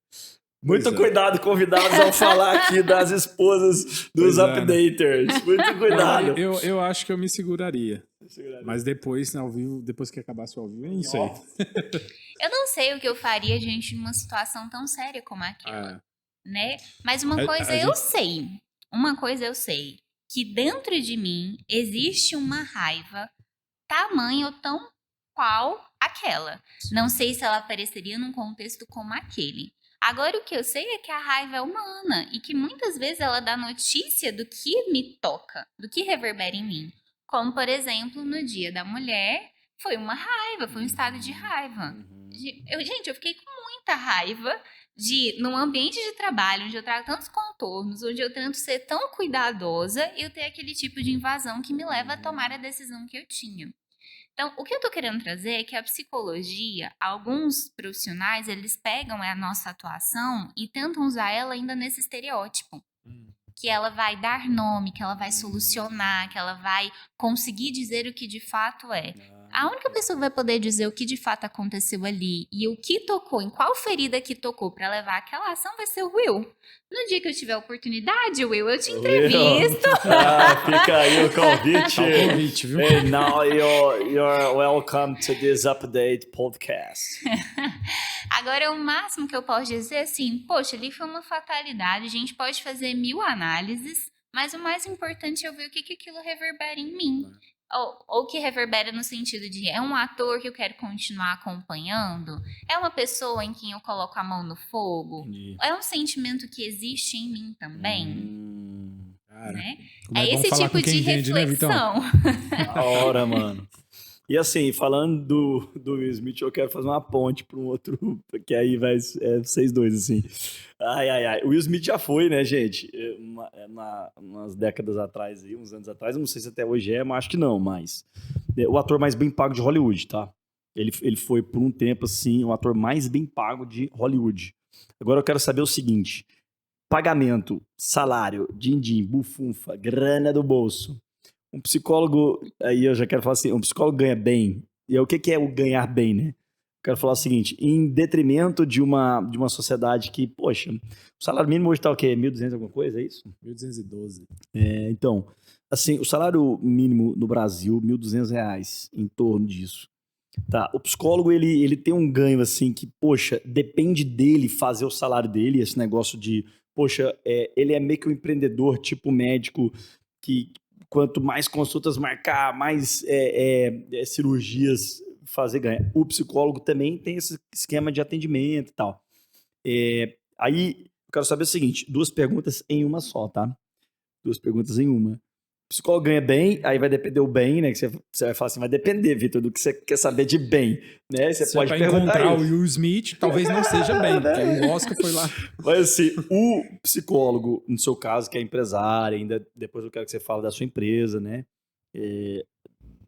Muito Pois é. cuidado, convidados, ao falar aqui das esposas dos Pois é, né? updaters. Muito cuidado. Eu acho que eu me seguraria. Mas depois, ao vivo, depois que acabasse o ao vivo, eu não sei. Eu não sei o que eu faria diante de uma situação tão séria como aquela. Né? Mas uma coisa eu sei. Uma coisa eu sei. Que dentro de mim existe uma raiva tamanho ou tão qual aquela. Não sei se ela apareceria num contexto como aquele. Agora, o que eu sei é que a raiva é humana e que muitas vezes ela dá notícia do que me toca, do que reverbera em mim. Como, por exemplo, no Dia da Mulher, foi uma raiva, foi um estado de raiva. Gente, eu fiquei com muita raiva de, num ambiente de trabalho, onde eu trago tantos contornos, onde eu tento ser tão cuidadosa, eu ter aquele tipo de invasão que me leva a tomar a decisão que eu tinha. Então, o que eu tô querendo trazer é que a psicologia, alguns profissionais, eles pegam a nossa atuação e tentam usar ela ainda nesse estereótipo. Que ela vai dar nome, que ela vai solucionar, que ela vai conseguir dizer o que de fato é. A única pessoa que vai poder dizer o que de fato aconteceu ali e o que tocou, em qual ferida que tocou para levar aquela ação vai ser o Will. No dia que eu tiver a oportunidade, Will, eu te entrevisto. Fica aí o convite. Tá o convite, viu? And now you're welcome to this update podcast. Agora, o máximo que eu posso dizer é assim, poxa, ali foi uma fatalidade, a gente pode fazer 1000 análises, mas o mais importante é eu ver o que aquilo reverbera em mim. Ou que reverbera no sentido de é um ator que eu quero continuar acompanhando? É uma pessoa em quem eu coloco a mão no fogo? É um sentimento que existe em mim também? Cara, né? como É bom esse falar tipo com quem de entende, né, Vitão? reflexão. Da hora, mano. E assim, falando do Will Smith, eu quero fazer uma ponte para um outro, que aí vai vocês dois, assim. Ai. O Will Smith já foi, né, gente? Umas décadas atrás, aí, uns anos atrás, eu não sei se até hoje mas acho que não, mas o ator mais bem pago de Hollywood, tá? Ele foi, por um tempo, assim, o ator mais bem pago de Hollywood. Agora eu quero saber o seguinte: pagamento, salário, din-din, bufunfa, grana do bolso. Um psicólogo, aí eu já quero falar assim, um psicólogo ganha bem. E o que é o ganhar bem, né? Quero falar o seguinte, em detrimento de uma sociedade que, poxa, o salário mínimo hoje tá o quê? 1.200 alguma coisa, é isso? 1.212. Então, assim, o salário mínimo no Brasil, R$1.200, em torno disso. Tá, o psicólogo, ele tem um ganho, assim, que, poxa, depende dele fazer o salário dele, esse negócio de, poxa, ele é meio que um empreendedor, tipo médico, que quanto mais consultas marcar, mais cirurgias fazer ganhar. O psicólogo também tem esse esquema de atendimento e tal. Aí, eu quero saber o seguinte, 2 perguntas em uma só, tá? 2 perguntas em uma. O psicólogo ganha bem, aí vai depender o bem, né? Que você vai falar assim, vai depender, Vitor, do que você quer saber de bem, né? Você pode perguntar encontrar isso. o Will Smith, talvez não seja bem, porque o Oscar foi lá. Mas assim, o psicólogo, no seu caso, que é empresário, ainda depois eu quero que você fale da sua empresa, né?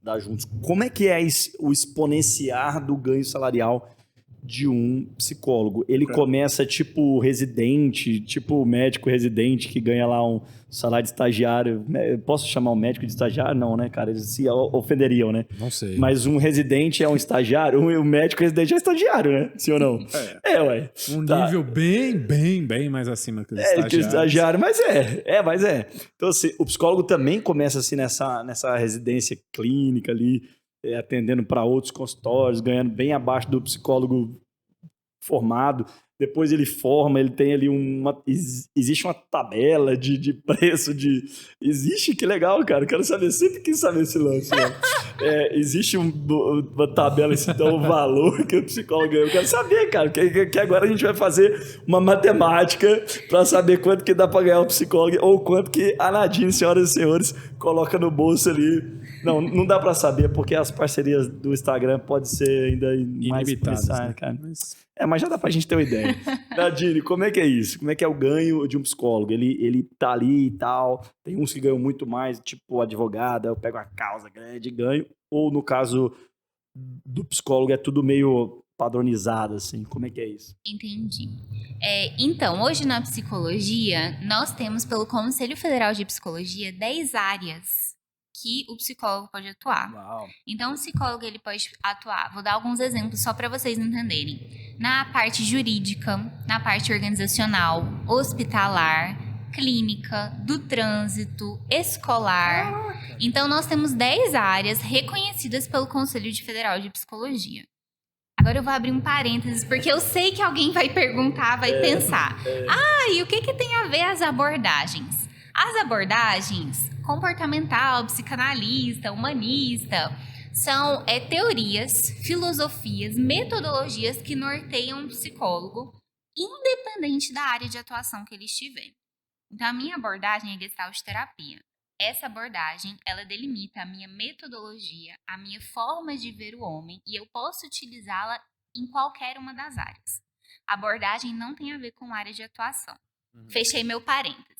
Da Juntos. Como é que é o exponenciar do ganho salarial de um psicólogo? Ele começa tipo residente, tipo médico residente que ganha lá um salário de estagiário. Posso chamar um médico de estagiário? Não, né, cara? Eles se ofenderiam, né? Não sei. Mas um residente é um estagiário, o médico residente é estagiário, né? Sim ou não? Ué. Um Tá. nível bem mais acima que os estagiários. Que o estagiário, mas mas é. Então, assim, o psicólogo também começa assim nessa residência clínica ali, atendendo para outros consultórios, ganhando bem abaixo do psicólogo formado. Depois ele forma, ele tem ali existe uma tabela de preço existe, que legal, cara. Quero saber, sempre quis saber esse lance, né? Existe uma tabela, então, o valor que o psicólogo ganha. Eu quero saber, cara, que agora a gente vai fazer uma matemática para saber quanto que dá para ganhar o psicólogo ou quanto que a Nadine, senhoras e senhores, coloca no bolso ali Não dá pra saber, porque as parcerias do Instagram podem ser ainda mais Ilimitadas, policiais, né? cara. Mas Mas já dá pra gente ter uma ideia. Nadine, como é que é isso? Como é que é o ganho de um psicólogo? Ele tá ali e tal, tem uns que ganham muito mais, tipo advogado, eu pego a causa grande e ganho, ou no caso do psicólogo é tudo meio padronizado, assim, como é que é isso? Entendi. Então, hoje na psicologia, nós temos pelo Conselho Federal de Psicologia 10 áreas que o psicólogo pode atuar. Uau. Então, o psicólogo ele pode atuar, vou dar alguns exemplos só para vocês entenderem. Na parte jurídica, na parte organizacional, hospitalar, clínica, do trânsito, escolar. Então, nós temos 10 áreas reconhecidas pelo Conselho Federal de Psicologia. Agora eu vou abrir um parênteses, porque eu sei que alguém vai perguntar, vai pensar. E o que tem a ver as abordagens? As abordagens comportamental, psicanalista, humanista, são teorias, filosofias, metodologias que norteiam um psicólogo, independente da área de atuação que ele estiver. Então, a minha abordagem é Gestalt terapia. Essa abordagem, ela delimita a minha metodologia, a minha forma de ver o homem, e eu posso utilizá-la em qualquer uma das áreas. A abordagem não tem a ver com área de atuação. Fechei meu parênteses.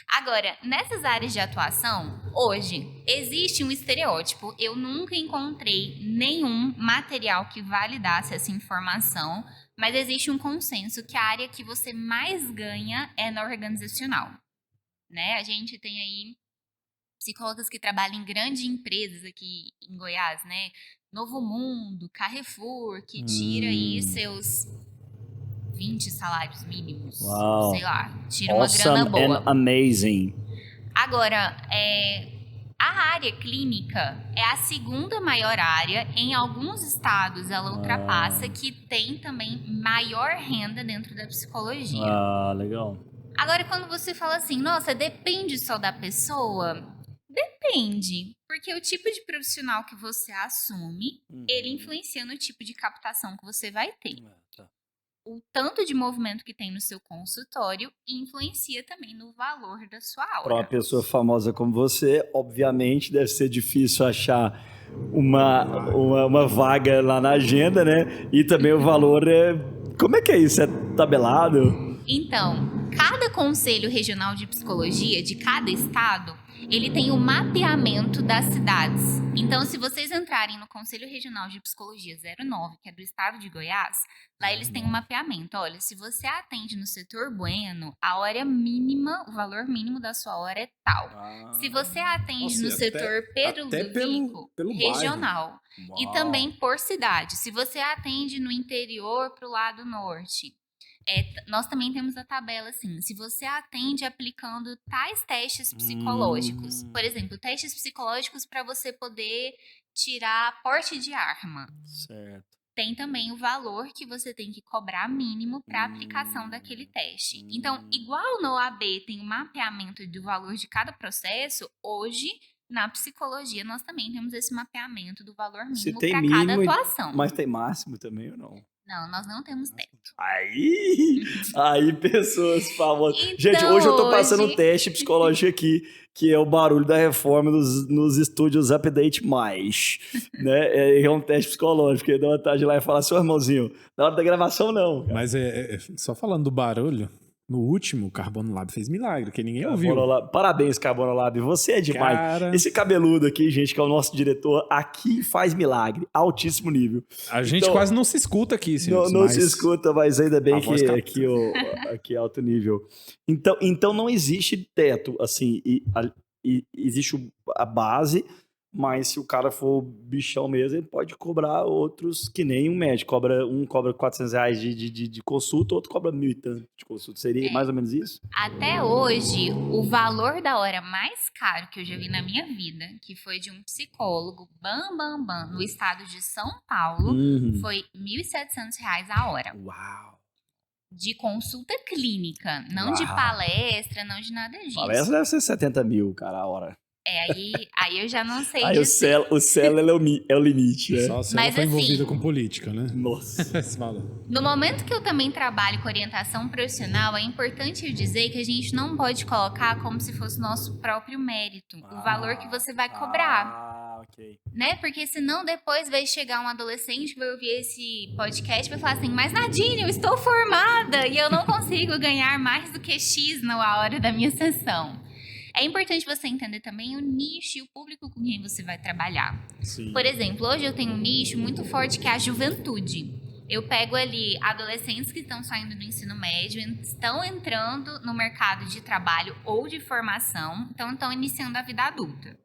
Agora, nessas áreas de atuação, hoje, existe um estereótipo. Eu nunca encontrei nenhum material que validasse essa informação, mas existe um consenso que a área que você mais ganha é na organizacional. Né? A gente tem aí psicólogas que trabalham em grandes empresas aqui em Goiás, né? Novo Mundo, Carrefour, que tira aí seus 20 salários mínimos. Uau. Sei lá, tira uma grana Awesome boa. and amazing. Agora, a área clínica é a segunda maior área. Em alguns estados ela ultrapassa, que tem também maior renda dentro da psicologia. Legal. Agora, quando você fala assim, nossa, depende só da pessoa, depende. Porque o tipo de profissional que você assume, ele influencia no tipo de captação que você vai ter. O tanto de movimento que tem no seu consultório influencia também no valor da sua aura. Para uma pessoa famosa como você, obviamente, deve ser difícil achar uma vaga lá na agenda, né? E também o valor é... Como é que é isso? É tabelado? Então, cada conselho regional de psicologia de cada estado, ele tem o mapeamento das cidades. Então, se vocês entrarem no Conselho Regional de Psicologia 09, que é do estado de Goiás, lá eles têm um mapeamento. Olha, se você atende no setor Bueno, a hora mínima, o valor mínimo da sua hora é tal. Se você atende no setor Pedro Ludovico, pelo regional. bairro. E também por cidade. Se você atende no interior para o lado norte, nós também temos a tabela assim, se você atende aplicando tais testes psicológicos, por exemplo, testes psicológicos para você poder tirar porte de arma. Certo. Tem também o valor que você tem que cobrar mínimo para aplicação daquele teste. Então, igual no OAB tem o mapeamento do valor de cada processo, hoje na psicologia nós também temos esse mapeamento do valor mínimo para cada atuação. Mas tem máximo também ou não? Não, nós não temos teto. Aí pessoas famosas. Então, gente, hoje eu tô passando um teste psicológico aqui, que é o barulho da reforma nos estúdios Update Mais, né? É um teste psicológico, que dá vontade de ir lá e falar, seu irmãozinho, na hora da gravação não. Cara. Mas só falando do barulho, no último, o Carbono Lab fez milagre, que ninguém ouviu. Parabéns, Carbono Lab, você é demais. Cara... Esse cabeludo aqui, gente, que é o nosso diretor, aqui faz milagre, altíssimo nível. A gente quase não se escuta aqui, senhores. Não se escuta, mas ainda bem que aqui é alto nível. Então não existe teto, assim, existe a base, mas se o cara for bichão mesmo, ele pode cobrar outros, que nem um médico. Um cobra R$400 de consulta, outro cobra 1.000 e tanto de consulta. Seria mais ou menos isso? Até hoje, o valor da hora mais caro que eu já vi na minha vida, que foi de um psicólogo, no estado de São Paulo, foi R$1.700 a hora. Uau! De consulta clínica, não de palestra, não de nada disso. Palestra deve ser 70 mil, cara, a hora. Aí eu já não sei Aí o dizer. Celo é o limite, né? Só se ela Mas, for envolvida assim, com política, né? Nossa. Você fala. No momento que eu também trabalho com orientação profissional, é importante eu dizer que a gente não pode colocar como se fosse nosso próprio mérito, o valor que você vai cobrar, Ok. né? Porque senão depois vai chegar um adolescente que vai ouvir esse podcast e vai falar assim, mas Nadine, eu estou formada e eu não consigo ganhar mais do que X na hora da minha sessão. É importante você entender também o nicho e o público com quem você vai trabalhar. Sim. Por exemplo, hoje eu tenho um nicho muito forte que é a juventude. Eu pego ali adolescentes que estão saindo do ensino médio, estão entrando no mercado de trabalho ou de formação, então estão iniciando a vida adulta.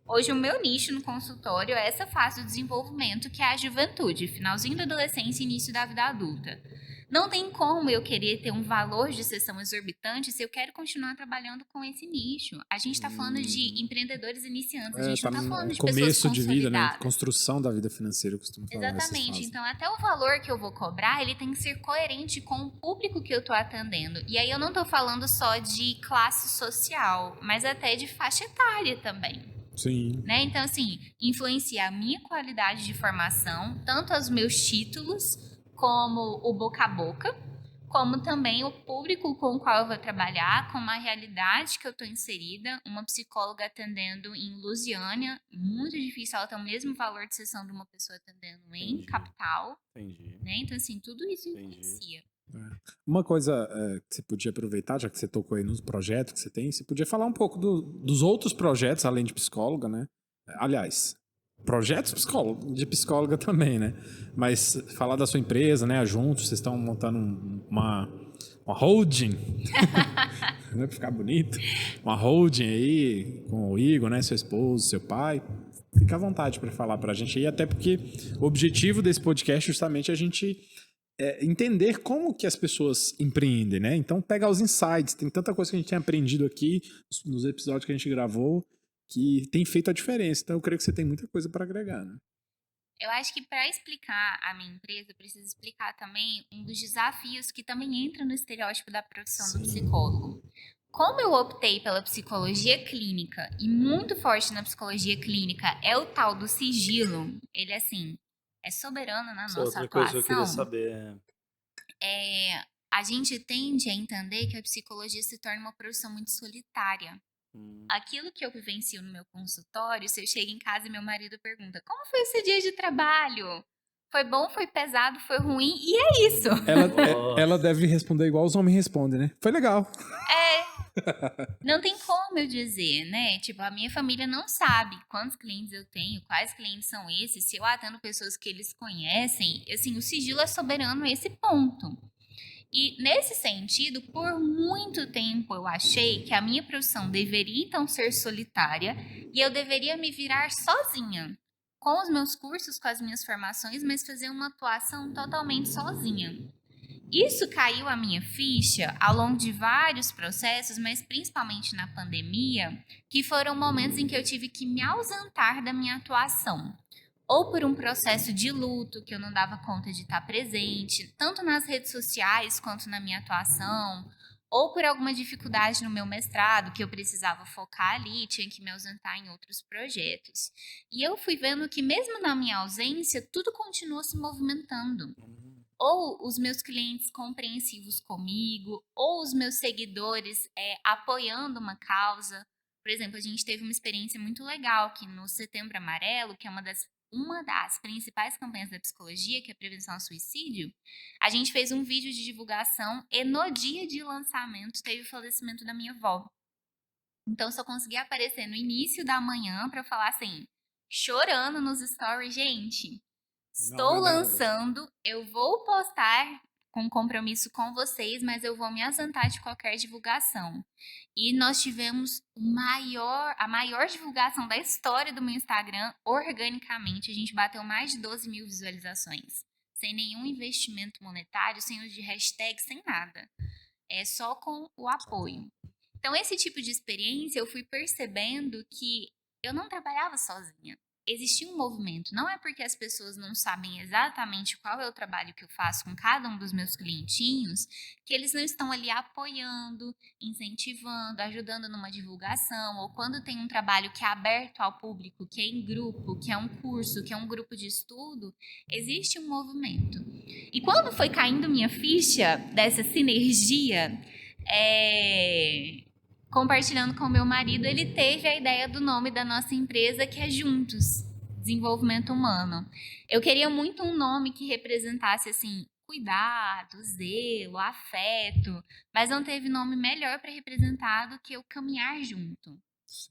Hoje o meu nicho no consultório é essa fase do desenvolvimento que é a juventude, finalzinho da adolescência e início da vida adulta. Não tem como eu querer ter um valor de sessão exorbitante se eu quero continuar trabalhando com esse nicho. A gente está falando de empreendedores iniciantes, a gente Tá não está no falando de pessoas começo de vida, né? consolidadas. Construção da vida financeira, eu costumo falar. essas Exatamente. fases. Então, até o valor que eu vou cobrar, ele tem que ser coerente com o público que eu tô atendendo. E aí eu não tô falando só de classe social, mas até de faixa etária também, Sim. né? Então, assim, influencia a minha qualidade de formação, tanto os meus títulos, como o boca a boca, como também o público com o qual eu vou trabalhar, como a realidade que eu estou inserida. Uma psicóloga atendendo em Lusiânia, muito difícil ela ter o mesmo valor de sessão de uma pessoa atendendo em Entendi. capital, Entendi. né? Então, assim, tudo isso Entendi. influencia. Uma coisa que você podia aproveitar, já que você tocou aí nos projetos que você tem, você podia falar um pouco dos outros projetos, além de psicóloga, né? Aliás, projetos de psicóloga também, né? Mas falar da sua empresa, né? A Juntos, vocês estão montando uma holding, né? Pra ficar bonito. Uma holding aí com o Igor, né? Seu esposo, seu pai. Fica à vontade para falar pra gente aí, até porque o objetivo desse podcast justamente é a gente entender como que as pessoas empreendem, né? Então, pegar os insights. Tem tanta coisa que a gente tem aprendido aqui nos episódios que a gente gravou que tem feito a diferença. Então, eu creio que você tem muita coisa para agregar, né? Eu acho que para explicar a minha empresa, eu preciso explicar também um dos desafios que também entra no estereótipo da profissão do psicólogo. Como eu optei pela psicologia clínica e muito forte na psicologia clínica é o tal do sigilo, ele assim, é soberano na Essa é nossa outra coisa que eu queria atuação. saber. A gente tende a entender que a psicologia se torna uma profissão muito solitária. Aquilo que eu vivencio no meu consultório, se eu chego em casa e meu marido pergunta: como foi esse dia de trabalho? Foi bom, foi pesado, foi ruim? E é isso. Ela deve responder igual os homens respondem, né? Foi legal. Não tem como eu dizer, né? Tipo, a minha família não sabe quantos clientes eu tenho, quais clientes são esses, se eu atendo pessoas que eles conhecem. Assim, o sigilo é soberano a esse ponto. E nesse sentido, por muito tempo eu achei que a minha profissão deveria então ser solitária e eu deveria me virar sozinha, com os meus cursos, com as minhas formações, mas fazer uma atuação totalmente sozinha. Isso caiu a minha ficha ao longo de vários processos, mas principalmente na pandemia, que foram momentos em que eu tive que me ausentar da minha atuação. Ou por um processo de luto, que eu não dava conta de estar presente, tanto nas redes sociais quanto na minha atuação, ou por alguma dificuldade no meu mestrado, que eu precisava focar ali, tinha que me ausentar em outros projetos. E eu fui vendo que mesmo na minha ausência, tudo continuou se movimentando. Ou os meus clientes compreensivos comigo, ou os meus seguidores apoiando uma causa. Por exemplo, a gente teve uma experiência muito legal que no Setembro Amarelo, que é uma das principais campanhas da psicologia, que é a prevenção ao suicídio, a gente fez um vídeo de divulgação e no dia de lançamento teve o falecimento da minha avó. Então, só consegui aparecer no início da manhã para falar assim, chorando nos stories, gente, estou lançando, eu vou postar com compromisso com vocês, mas eu vou me ausentar de qualquer divulgação. E nós tivemos a maior divulgação da história do meu Instagram organicamente. A gente bateu mais de 12 mil visualizações. Sem nenhum investimento monetário, sem uso de hashtag, sem nada. É só com o apoio. Então, esse tipo de experiência eu fui percebendo que eu não trabalhava sozinha. existia um movimento. Não é porque as pessoas não sabem exatamente qual é o trabalho que eu faço com cada um dos meus clientinhos, que eles não estão ali apoiando, incentivando, ajudando numa divulgação, ou quando tem um trabalho que é aberto ao público, que é em grupo, que é um curso, que é um grupo de estudo, existe um movimento. E quando foi caindo minha ficha dessa sinergia, compartilhando com meu marido, ele teve a ideia do nome da nossa empresa, que é Juntos, Desenvolvimento Humano. Eu queria muito um nome que representasse, assim, cuidado, zelo, afeto, mas não teve nome melhor para representar do que o caminhar junto,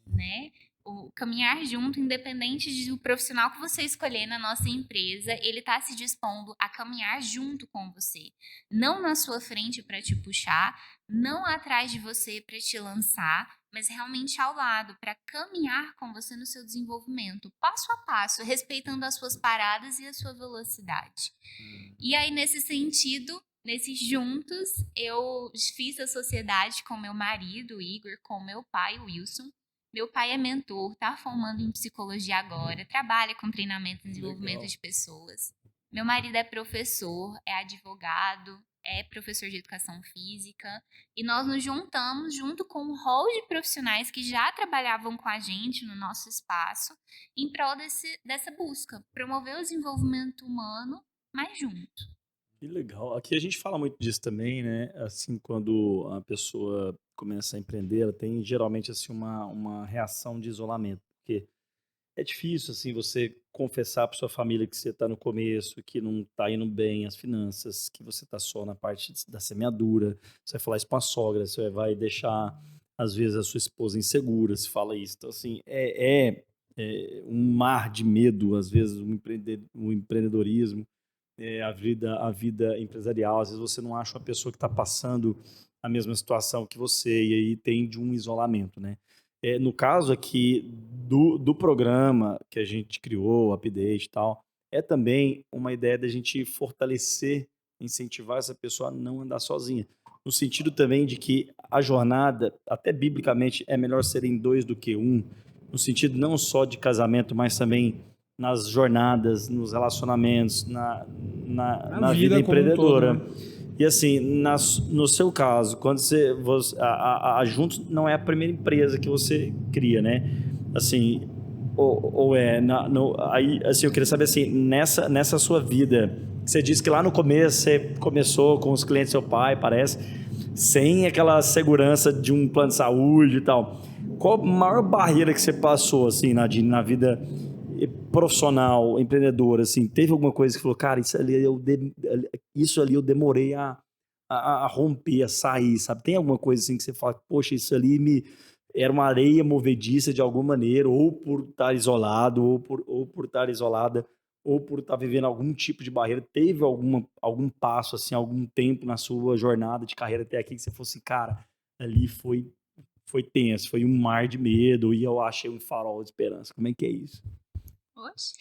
né? O caminhar junto, independente do profissional que você escolher na nossa empresa, ele está se dispondo a caminhar junto com você. Não na sua frente para te puxar, não atrás de você para te lançar, mas realmente ao lado, para caminhar com você no seu desenvolvimento, passo a passo, respeitando as suas paradas e a sua velocidade. E aí, nesse sentido, nesses juntos, eu fiz a sociedade com meu marido, o Igor, com meu pai, o Wilson. Meu pai é mentor, está formando em psicologia agora, trabalha com treinamento e desenvolvimento Legal. de pessoas. Meu marido é professor, é advogado, é professor de educação física. E nós nos juntamos junto com um rol de profissionais que já trabalhavam com a gente no nosso espaço em prol dessa busca, promover o desenvolvimento humano, mas junto. Que legal. Aqui a gente fala muito disso também, né? Assim, quando a pessoa começa a empreender, ela tem geralmente assim uma reação de isolamento, porque é difícil assim você confessar para sua família que você está no começo, que não está indo bem as finanças, que você está só na parte da semeadura. Você vai falar isso para a sogra, você vai deixar às vezes a sua esposa insegura, se fala isso. Então assim, é um mar de medo, às vezes o empreendedorismo, a vida empresarial. Às vezes você não acha uma pessoa que está passando a mesma situação que você, e aí tem de um isolamento, né? No caso aqui do programa que a gente criou, o Update e tal, é também uma ideia da gente fortalecer, incentivar essa pessoa a não andar sozinha. No sentido também de que a jornada, até biblicamente, é melhor serem dois do que um, no sentido não só de casamento, mas também nas jornadas, nos relacionamentos, na vida como um todo, empreendedora. né? E assim, no seu caso, quando a Juntos não é a primeira empresa que você cria, né? Assim, aí, assim, eu queria saber assim, nessa sua vida, você disse que lá no começo você começou com os clientes do seu pai, parece, sem aquela segurança de um plano de saúde e tal. Qual a maior barreira que você passou, assim, Nadine, na vida profissional, empreendedora, assim? Teve alguma coisa que falou, cara, isso ali eu demorei a romper, a sair, sabe? Tem alguma coisa assim que você fala, poxa, isso ali era uma areia movediça de alguma maneira, ou por estar isolado, ou por estar isolada, ou por estar vivendo algum tipo de barreira? Teve algum passo, assim, algum tempo na sua jornada de carreira até aqui que você fosse, cara, ali foi tenso, foi um mar de medo e eu achei um farol de esperança. Como é que é isso? Oxe.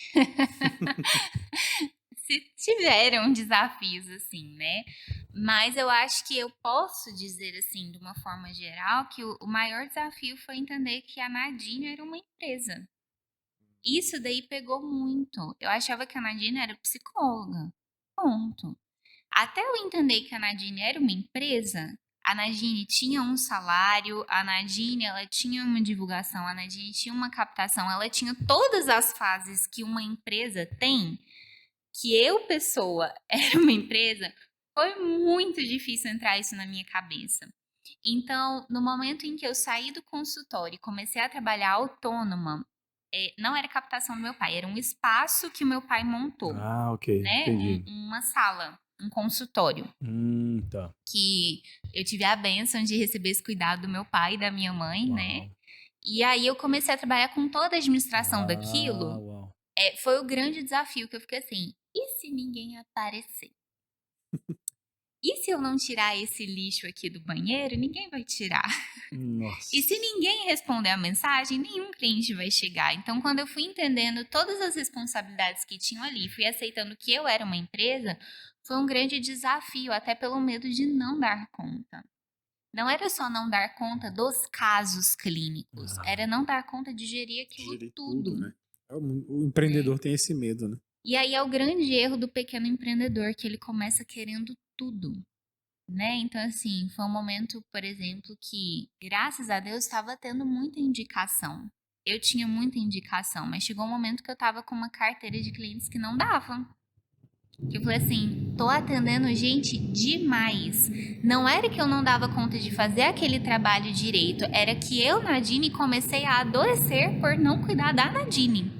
Se tiveram desafios assim, né? Mas eu acho que eu posso dizer assim, de uma forma geral, que o maior desafio foi entender que a Nadine era uma empresa. Isso daí pegou muito. Eu achava que a Nadine era psicóloga. Ponto. Até eu entender que a Nadine era uma empresa, a Nadine tinha um salário, a Nadine ela tinha uma divulgação, a Nadine tinha uma captação, ela tinha todas as fases que uma empresa tem, que eu, pessoa, era uma empresa, foi muito difícil entrar isso na minha cabeça. Então, no momento em que eu saí do consultório e comecei a trabalhar autônoma, não era captação do meu pai, era um espaço que o meu pai montou, Ah, ok, né? entendi. Uma sala, um consultório, Tá. que eu tive a bênção de receber esse cuidado do meu pai e da minha mãe, né? Uau. E aí eu comecei a trabalhar com toda a administração daquilo. Uau. Foi o grande desafio, que eu fiquei assim, e se ninguém aparecer? E se eu não tirar esse lixo aqui do banheiro, ninguém vai tirar. Nossa. E se ninguém responder a mensagem, nenhum cliente vai chegar. Então, quando eu fui entendendo todas as responsabilidades que tinham ali, fui aceitando que eu era uma empresa, foi um grande desafio, até pelo medo de não dar conta. Não era só não dar conta dos casos clínicos, era não dar conta de gerir aquilo Gerir tudo. tudo, né? O empreendedor tem esse medo, né? E aí é o grande erro do pequeno empreendedor, que ele começa querendo tudo, né? Então, assim, foi um momento, por exemplo, que, graças a Deus, estava tendo muita indicação. Eu tinha muita indicação, mas chegou um momento que eu estava com uma carteira de clientes que não dava. Que eu falei assim, tô atendendo gente demais. Não era que eu não dava conta de fazer aquele trabalho direito, era que eu, Nadine, comecei a adoecer por não cuidar da Nadine.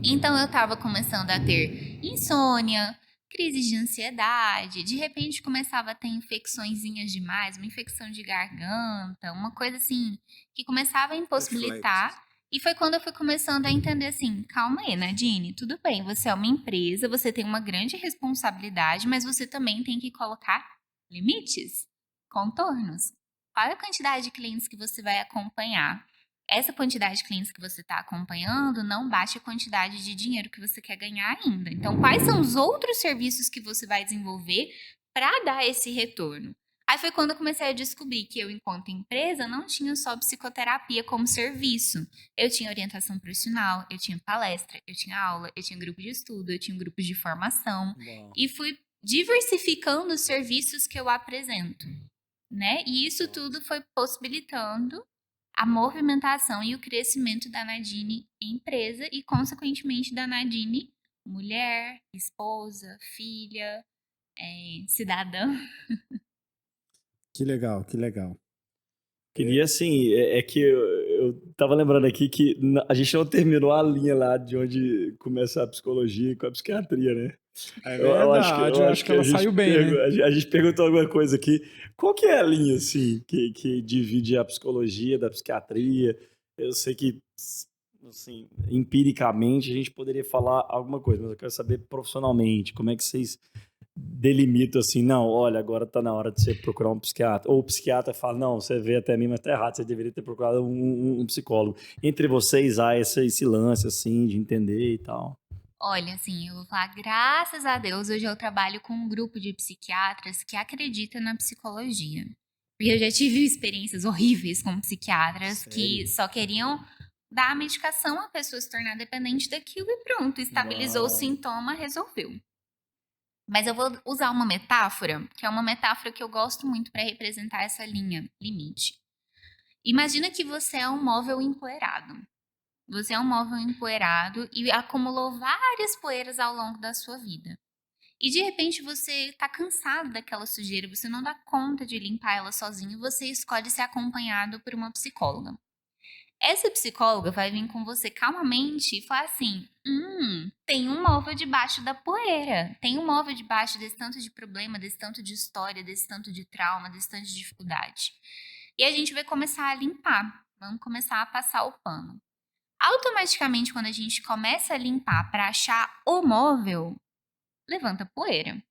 Então eu tava começando a ter insônia, crises de ansiedade, de repente começava a ter infecçõezinhas demais, uma infecção de garganta, uma coisa assim, que começava a impossibilitar. E foi quando eu fui começando a entender assim, calma aí, Nadine, tudo bem, você é uma empresa, você tem uma grande responsabilidade, mas você também tem que colocar limites, contornos. Qual é a quantidade de clientes que você vai acompanhar? Essa quantidade de clientes que você está acompanhando não bate a quantidade de dinheiro que você quer ganhar ainda. Então, quais são os outros serviços que você vai desenvolver para dar esse retorno? Aí foi quando eu comecei a descobrir que eu, enquanto empresa, não tinha só psicoterapia como serviço. Eu tinha orientação profissional, eu tinha palestra, eu tinha aula, eu tinha grupo de estudo, eu tinha grupos de formação. Uau. E fui diversificando os serviços que eu apresento, né? E isso tudo foi possibilitando a movimentação e o crescimento da Nadine empresa e, consequentemente, da Nadine mulher, esposa, filha, cidadã. Que legal, que legal. Queria, assim, é que eu tava lembrando aqui que a gente não terminou a linha lá de onde começa a psicologia com a psiquiatria, né? É Eu acho que, verdade, eu eu acho acho que que a ela gente, saiu bem, né? a gente perguntou alguma coisa aqui. Qual que é a linha, assim, que divide a psicologia da psiquiatria? Eu sei que, assim, empiricamente a gente poderia falar alguma coisa, mas eu quero saber profissionalmente, como é que vocês delimitam assim, não, olha, agora tá na hora de você procurar um psiquiatra. Ou o psiquiatra fala, não, você veio até mim, mas tá errado, você deveria ter procurado um psicólogo. Entre vocês há esse lance, assim, de entender e tal. Olha, assim, eu vou falar, graças a Deus, hoje eu trabalho com um grupo de psiquiatras que acredita na psicologia. Porque eu já tive experiências horríveis com psiquiatras que Sério? só queriam dar a medicação, a pessoa se tornar dependente daquilo e pronto, estabilizou o Uau. sintoma, resolveu. Mas eu vou usar uma metáfora, que é uma metáfora que eu gosto muito para representar essa linha, limite. Imagina que você é um móvel empoeirado. Você é um móvel empoeirado e acumulou várias poeiras ao longo da sua vida. E de repente você está cansado daquela sujeira, você não dá conta de limpar ela sozinho, você escolhe ser acompanhado por uma psicóloga. Essa psicóloga vai vir com você calmamente e falar assim: tem um móvel debaixo da poeira, tem um móvel debaixo desse tanto de problema, desse tanto de história, desse tanto de trauma, desse tanto de dificuldade. E a gente vai começar a limpar, vamos começar a passar o pano. Automaticamente, quando a gente começa a limpar para achar o móvel, levanta poeira.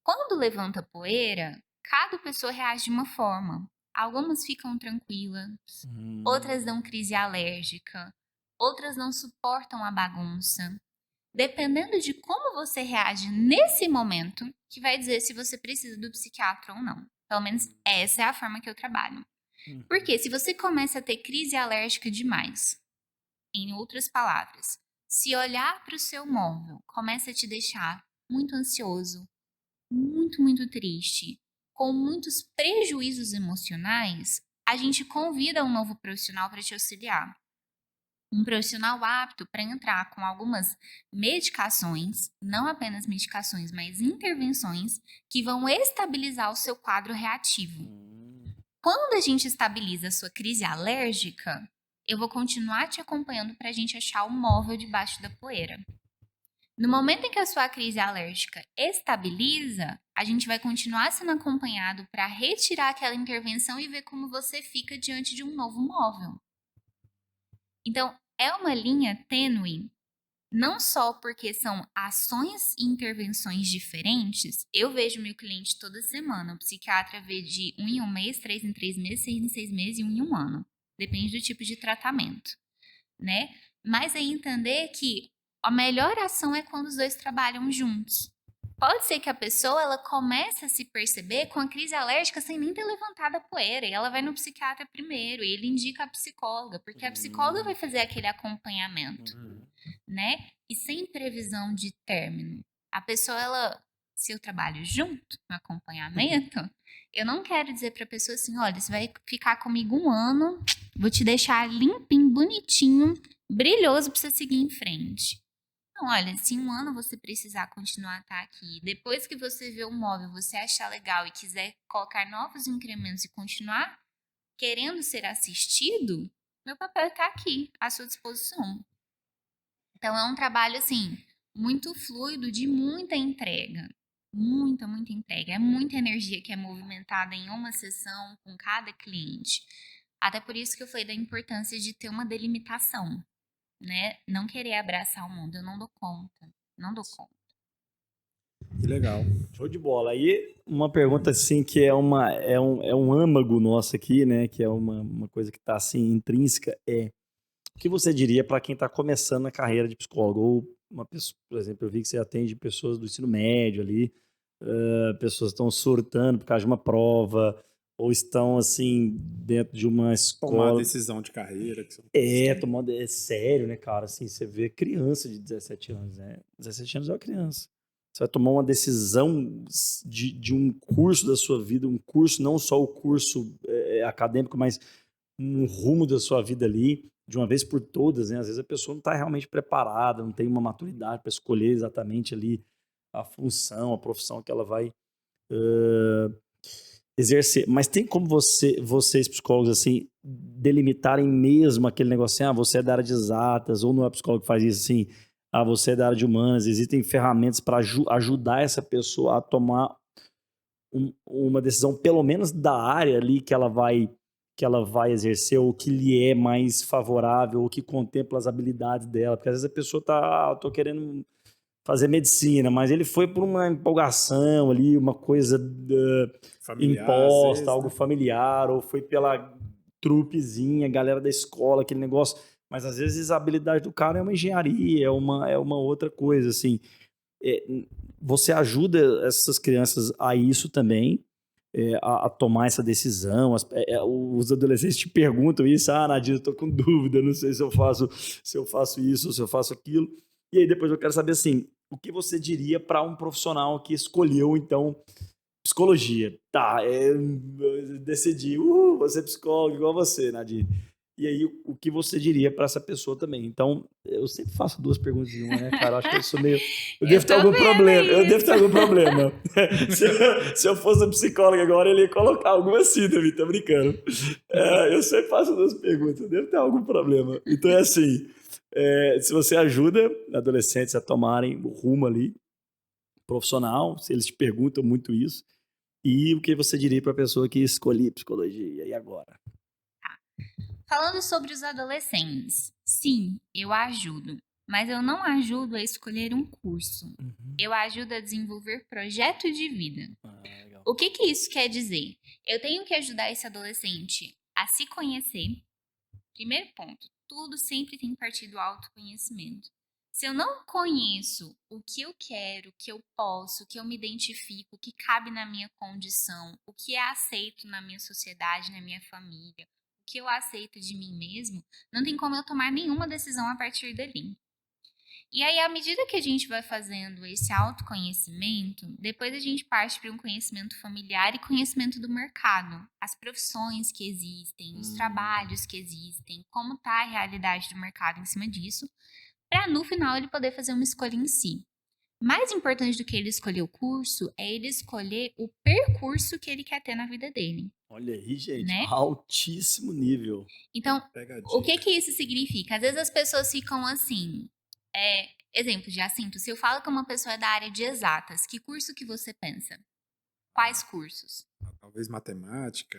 Quando levanta poeira, cada pessoa reage de uma forma. Algumas ficam tranquilas, outras dão crise alérgica, outras não suportam a bagunça. Dependendo de como você reage nesse momento, que vai dizer se você precisa do psiquiatra ou não. Pelo menos essa é a forma que eu trabalho. Porque se você começa a ter crise alérgica demais, em outras palavras, se olhar para o seu móvel começa a te deixar muito ansioso, muito, muito triste, com muitos prejuízos emocionais, a gente convida um novo profissional para te auxiliar. Um profissional apto para entrar com algumas medicações, não apenas medicações, mas intervenções que vão estabilizar o seu quadro reativo. Quando a gente estabiliza a sua crise alérgica, eu vou continuar te acompanhando para a gente achar o móvel debaixo da poeira. No momento em que a sua crise alérgica estabiliza, a gente vai continuar sendo acompanhado para retirar aquela intervenção e ver como você fica diante de um novo móvel. Então, é uma linha tênue, não só porque são ações e intervenções diferentes. Eu vejo meu cliente toda semana. O psiquiatra vê de 1 em 1 mês, 3 em 3 meses, 6 em 6 meses e 1 em 1 ano. Depende do tipo de tratamento, né? Mas é entender que a melhor ação é quando os dois trabalham juntos. Pode ser que a pessoa ela comece a se perceber com a crise alérgica sem nem ter levantado a poeira. E ela vai no psiquiatra primeiro, e ele indica a psicóloga, porque a psicóloga vai fazer aquele acompanhamento, né? E sem previsão de término. A pessoa, ela, se eu trabalho junto no acompanhamento, eu não quero dizer pra pessoa assim, olha, você vai ficar comigo 1 ano, vou te deixar limpinho, bonitinho, brilhoso pra você seguir em frente. Não, olha, se 1 ano você precisar continuar a estar aqui, depois que você vê o móvel, você achar legal e quiser colocar novos incrementos e continuar querendo ser assistido, meu papel é estar aqui, à sua disposição. Então, é um trabalho, assim, muito fluido, de muita entrega. Muita, muita entrega. É muita energia que é movimentada em uma sessão com cada cliente. Até por isso que eu falei da importância de ter uma delimitação, né? Não querer abraçar o mundo. Eu não dou conta. Não dou conta. Que legal. Show de bola. Aí, uma pergunta assim, que é um âmago nosso aqui, né? Que é uma coisa que está assim, intrínseca, o que você diria para quem está começando a carreira de psicólogo? Ou uma pessoa, por exemplo, eu vi que você atende pessoas do ensino médio ali, pessoas estão surtando por causa de uma prova, ou estão assim, dentro de uma Tomar a escola. decisão de carreira. Tomando, é sério, né, cara? Assim, você vê criança de 17 anos, né? 17 anos é uma criança. Você vai tomar uma decisão de um curso da sua vida, um curso, não só o curso acadêmico, mas um rumo da sua vida ali, de uma vez por todas, né? Às vezes a pessoa não está realmente preparada, não tem uma maturidade para escolher exatamente ali a função, a profissão que ela vai exercer. Mas tem como vocês, psicólogos, assim, delimitarem mesmo aquele negócio assim, você é da área de exatas, ou não é psicólogo que faz isso assim, você é da área de humanas, existem ferramentas para ajudar essa pessoa a tomar uma decisão, pelo menos da área ali que ela vai exercer, ou que lhe é mais favorável, ou que contempla as habilidades dela, porque às vezes a pessoa eu tô querendo fazer medicina, mas ele foi por uma empolgação ali, uma coisa Familiar, imposta, às vezes, algo né? familiar, ou foi pela trupezinha, galera da escola, aquele negócio, mas às vezes a habilidade do cara é uma engenharia, é uma outra coisa, assim. Você ajuda essas crianças a isso também, a tomar essa decisão. Os adolescentes te perguntam isso, Nadir, eu tô com dúvida, não sei se eu faço isso ou se eu faço aquilo. E aí depois eu quero saber assim, o que você diria para um profissional que escolheu, então, psicologia? Tá, eu decidi, vou ser psicólogo igual você, Nadir. E aí, o que você diria para essa pessoa também? Então, eu sempre faço 2 perguntas em uma, né, cara? Eu acho que eu sou meio... Eu devo ter algum problema. Eu devo ter algum problema. Se eu fosse um psicólogo agora, ele ia colocar alguma síndrome, tô brincando. Eu sempre faço 2 perguntas. Eu devo ter algum problema. Então, é assim, se você ajuda adolescentes a tomarem o rumo ali, profissional, se eles te perguntam muito isso, e o que você diria para a pessoa que escolhe psicologia, e agora? Falando sobre os adolescentes, sim, eu ajudo, mas eu não ajudo a escolher um curso. Eu ajudo a desenvolver projeto de vida. Legal. O que isso quer dizer? Eu tenho que ajudar esse adolescente a se conhecer. Primeiro ponto, tudo sempre tem que partir do autoconhecimento. Se eu não conheço o que eu quero, o que eu posso, o que eu me identifico, o que cabe na minha condição, o que é aceito na minha sociedade, na minha família, o que eu aceito de mim mesmo, não tem como eu tomar nenhuma decisão a partir dali. E aí, à medida que a gente vai fazendo esse autoconhecimento, depois a gente parte para um conhecimento familiar e conhecimento do mercado. As profissões que existem, os trabalhos que existem, como está a realidade do mercado em cima disso, para no final ele poder fazer uma escolha em si. Mais importante do que ele escolher o curso é ele escolher o percurso que ele quer ter na vida dele. Olha aí, gente, Né? altíssimo nível. Então, o que isso significa? Às vezes as pessoas ficam assim, exemplo de assinto, se eu falo que uma pessoa é da área de exatas, que curso que você pensa? Quais cursos? Talvez matemática,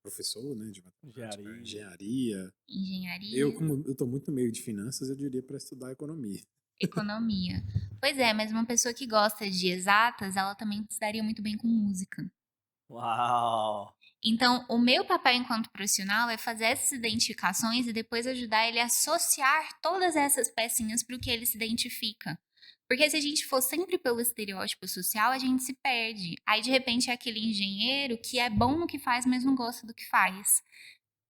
professor, né, de matemática, Engenharia. Engenharia. Eu, como eu tô muito no meio de finanças, eu diria para estudar economia. Economia. Pois é, mas uma pessoa que gosta de exatas, ela também se daria muito bem com música. Uau! Então, o meu papel enquanto profissional é fazer essas identificações e depois ajudar ele a associar todas essas pecinhas para o que ele se identifica. Porque se a gente for sempre pelo estereótipo social, a gente se perde. Aí, de repente, é aquele engenheiro que é bom no que faz, mas não gosta do que faz,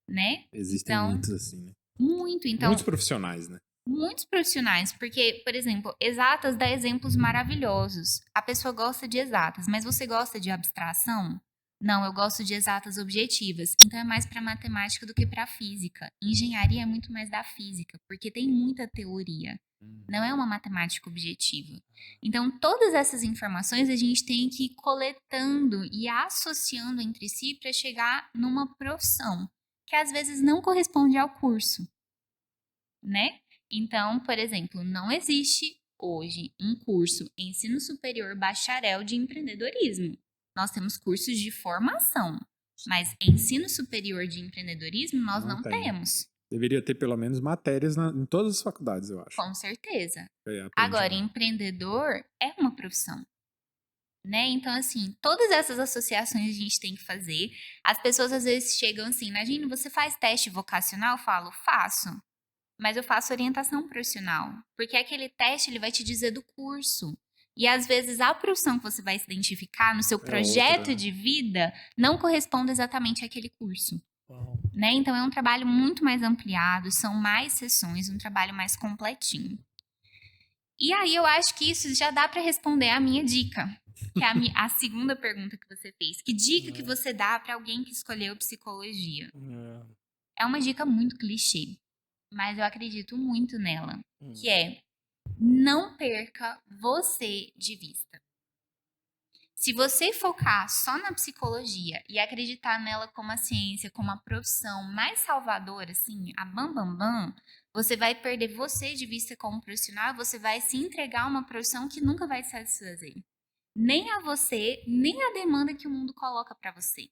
né? Existem Então, muitos assim, né? muito. Então, Muitos profissionais, né? muitos profissionais, porque, por exemplo, exatas dá exemplos maravilhosos. A pessoa gosta de exatas, mas você gosta de abstração? Não, eu gosto de exatas objetivas. Então é mais para matemática do que para física. Engenharia é muito mais da física, porque tem muita teoria. Não é uma matemática objetiva. Então, todas essas informações a gente tem que ir coletando e associando entre si para chegar numa profissão, que às vezes não corresponde ao curso, né? Então, por exemplo, não existe hoje um curso ensino superior bacharel de empreendedorismo. Nós temos cursos de formação, mas ensino superior de empreendedorismo nós não tem. temos. Deveria ter pelo menos matérias em todas as faculdades, eu acho. Com certeza. Aprende, Agora, né? empreendedor é uma profissão, né? Então, assim, todas essas associações a gente tem que fazer. As pessoas às vezes chegam assim, Nadine, você faz teste vocacional? Eu falo, faço. Mas eu faço orientação profissional. Porque aquele teste, ele vai te dizer do curso. E às vezes a profissão que você vai se identificar no seu projeto outra. de vida não corresponde exatamente àquele curso. Uau. Né? Então é um trabalho muito mais ampliado, são mais sessões, um trabalho mais completinho. E aí eu acho que isso já dá para responder a minha dica, que é a segunda pergunta que você fez. Que dica que você dá para alguém que escolheu psicologia? É uma dica muito clichê, mas eu acredito muito nela, que é: não perca você de vista. Se você focar só na psicologia e acreditar nela como a ciência, como a profissão mais salvadora, assim, a bam, você vai perder você de vista como profissional, você vai se entregar a uma profissão que nunca vai satisfazer. Nem a você, nem a demanda que o mundo coloca para você.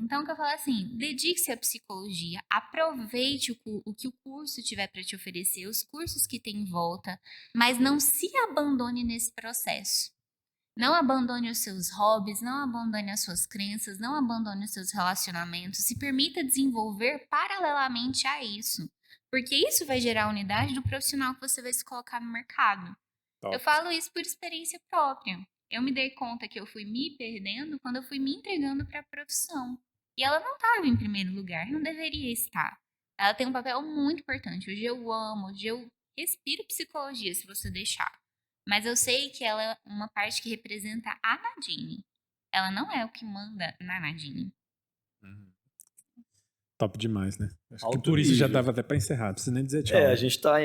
Então, o que eu falo assim, dedique-se à psicologia, aproveite o que o curso tiver para te oferecer, os cursos que tem em volta, mas não se abandone nesse processo. Não abandone os seus hobbies, não abandone as suas crenças, não abandone os seus relacionamentos. Se permita desenvolver paralelamente a isso. Porque isso vai gerar a unidade do profissional que você vai se colocar no mercado. Top. Eu falo isso por experiência própria. Eu me dei conta que eu fui me perdendo quando eu fui me entregando para a profissão. E ela não estava em primeiro lugar, não deveria estar. Ela tem um papel muito importante. Hoje eu amo, hoje eu respiro psicologia, se você deixar. Mas eu sei que ela é uma parte que representa a Nadine. Ela não é o que manda na Nadine. Top demais, né? Acho que Alto por isso já nível. dava até pra encerrar. Não precisa nem dizer tchau. A gente tá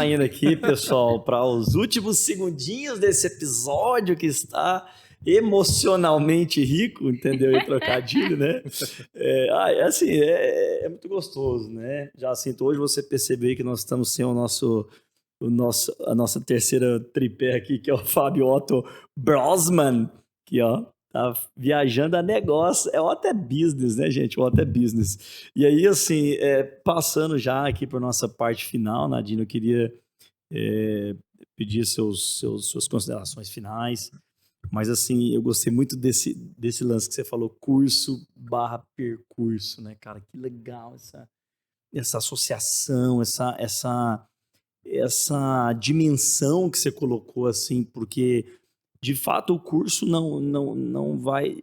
indo aqui, pessoal, para os últimos segundinhos desse episódio que está emocionalmente rico, entendeu? E trocadilho, né? Assim, é muito gostoso, né? Já sinto hoje você perceber que nós estamos sem a nossa terceira tripé aqui, que é o Fábio Otto Brosman, que, ó, tá viajando a negócio. É o Otto é business, né, gente? O Otto é business. E aí, assim, passando já aqui para nossa parte final, Nadine, eu queria pedir suas considerações finais. Mas, assim, eu gostei muito desse lance que você falou, curso/percurso, né, cara? Que legal essa associação, essa dimensão que você colocou, assim, porque, de fato, o curso não vai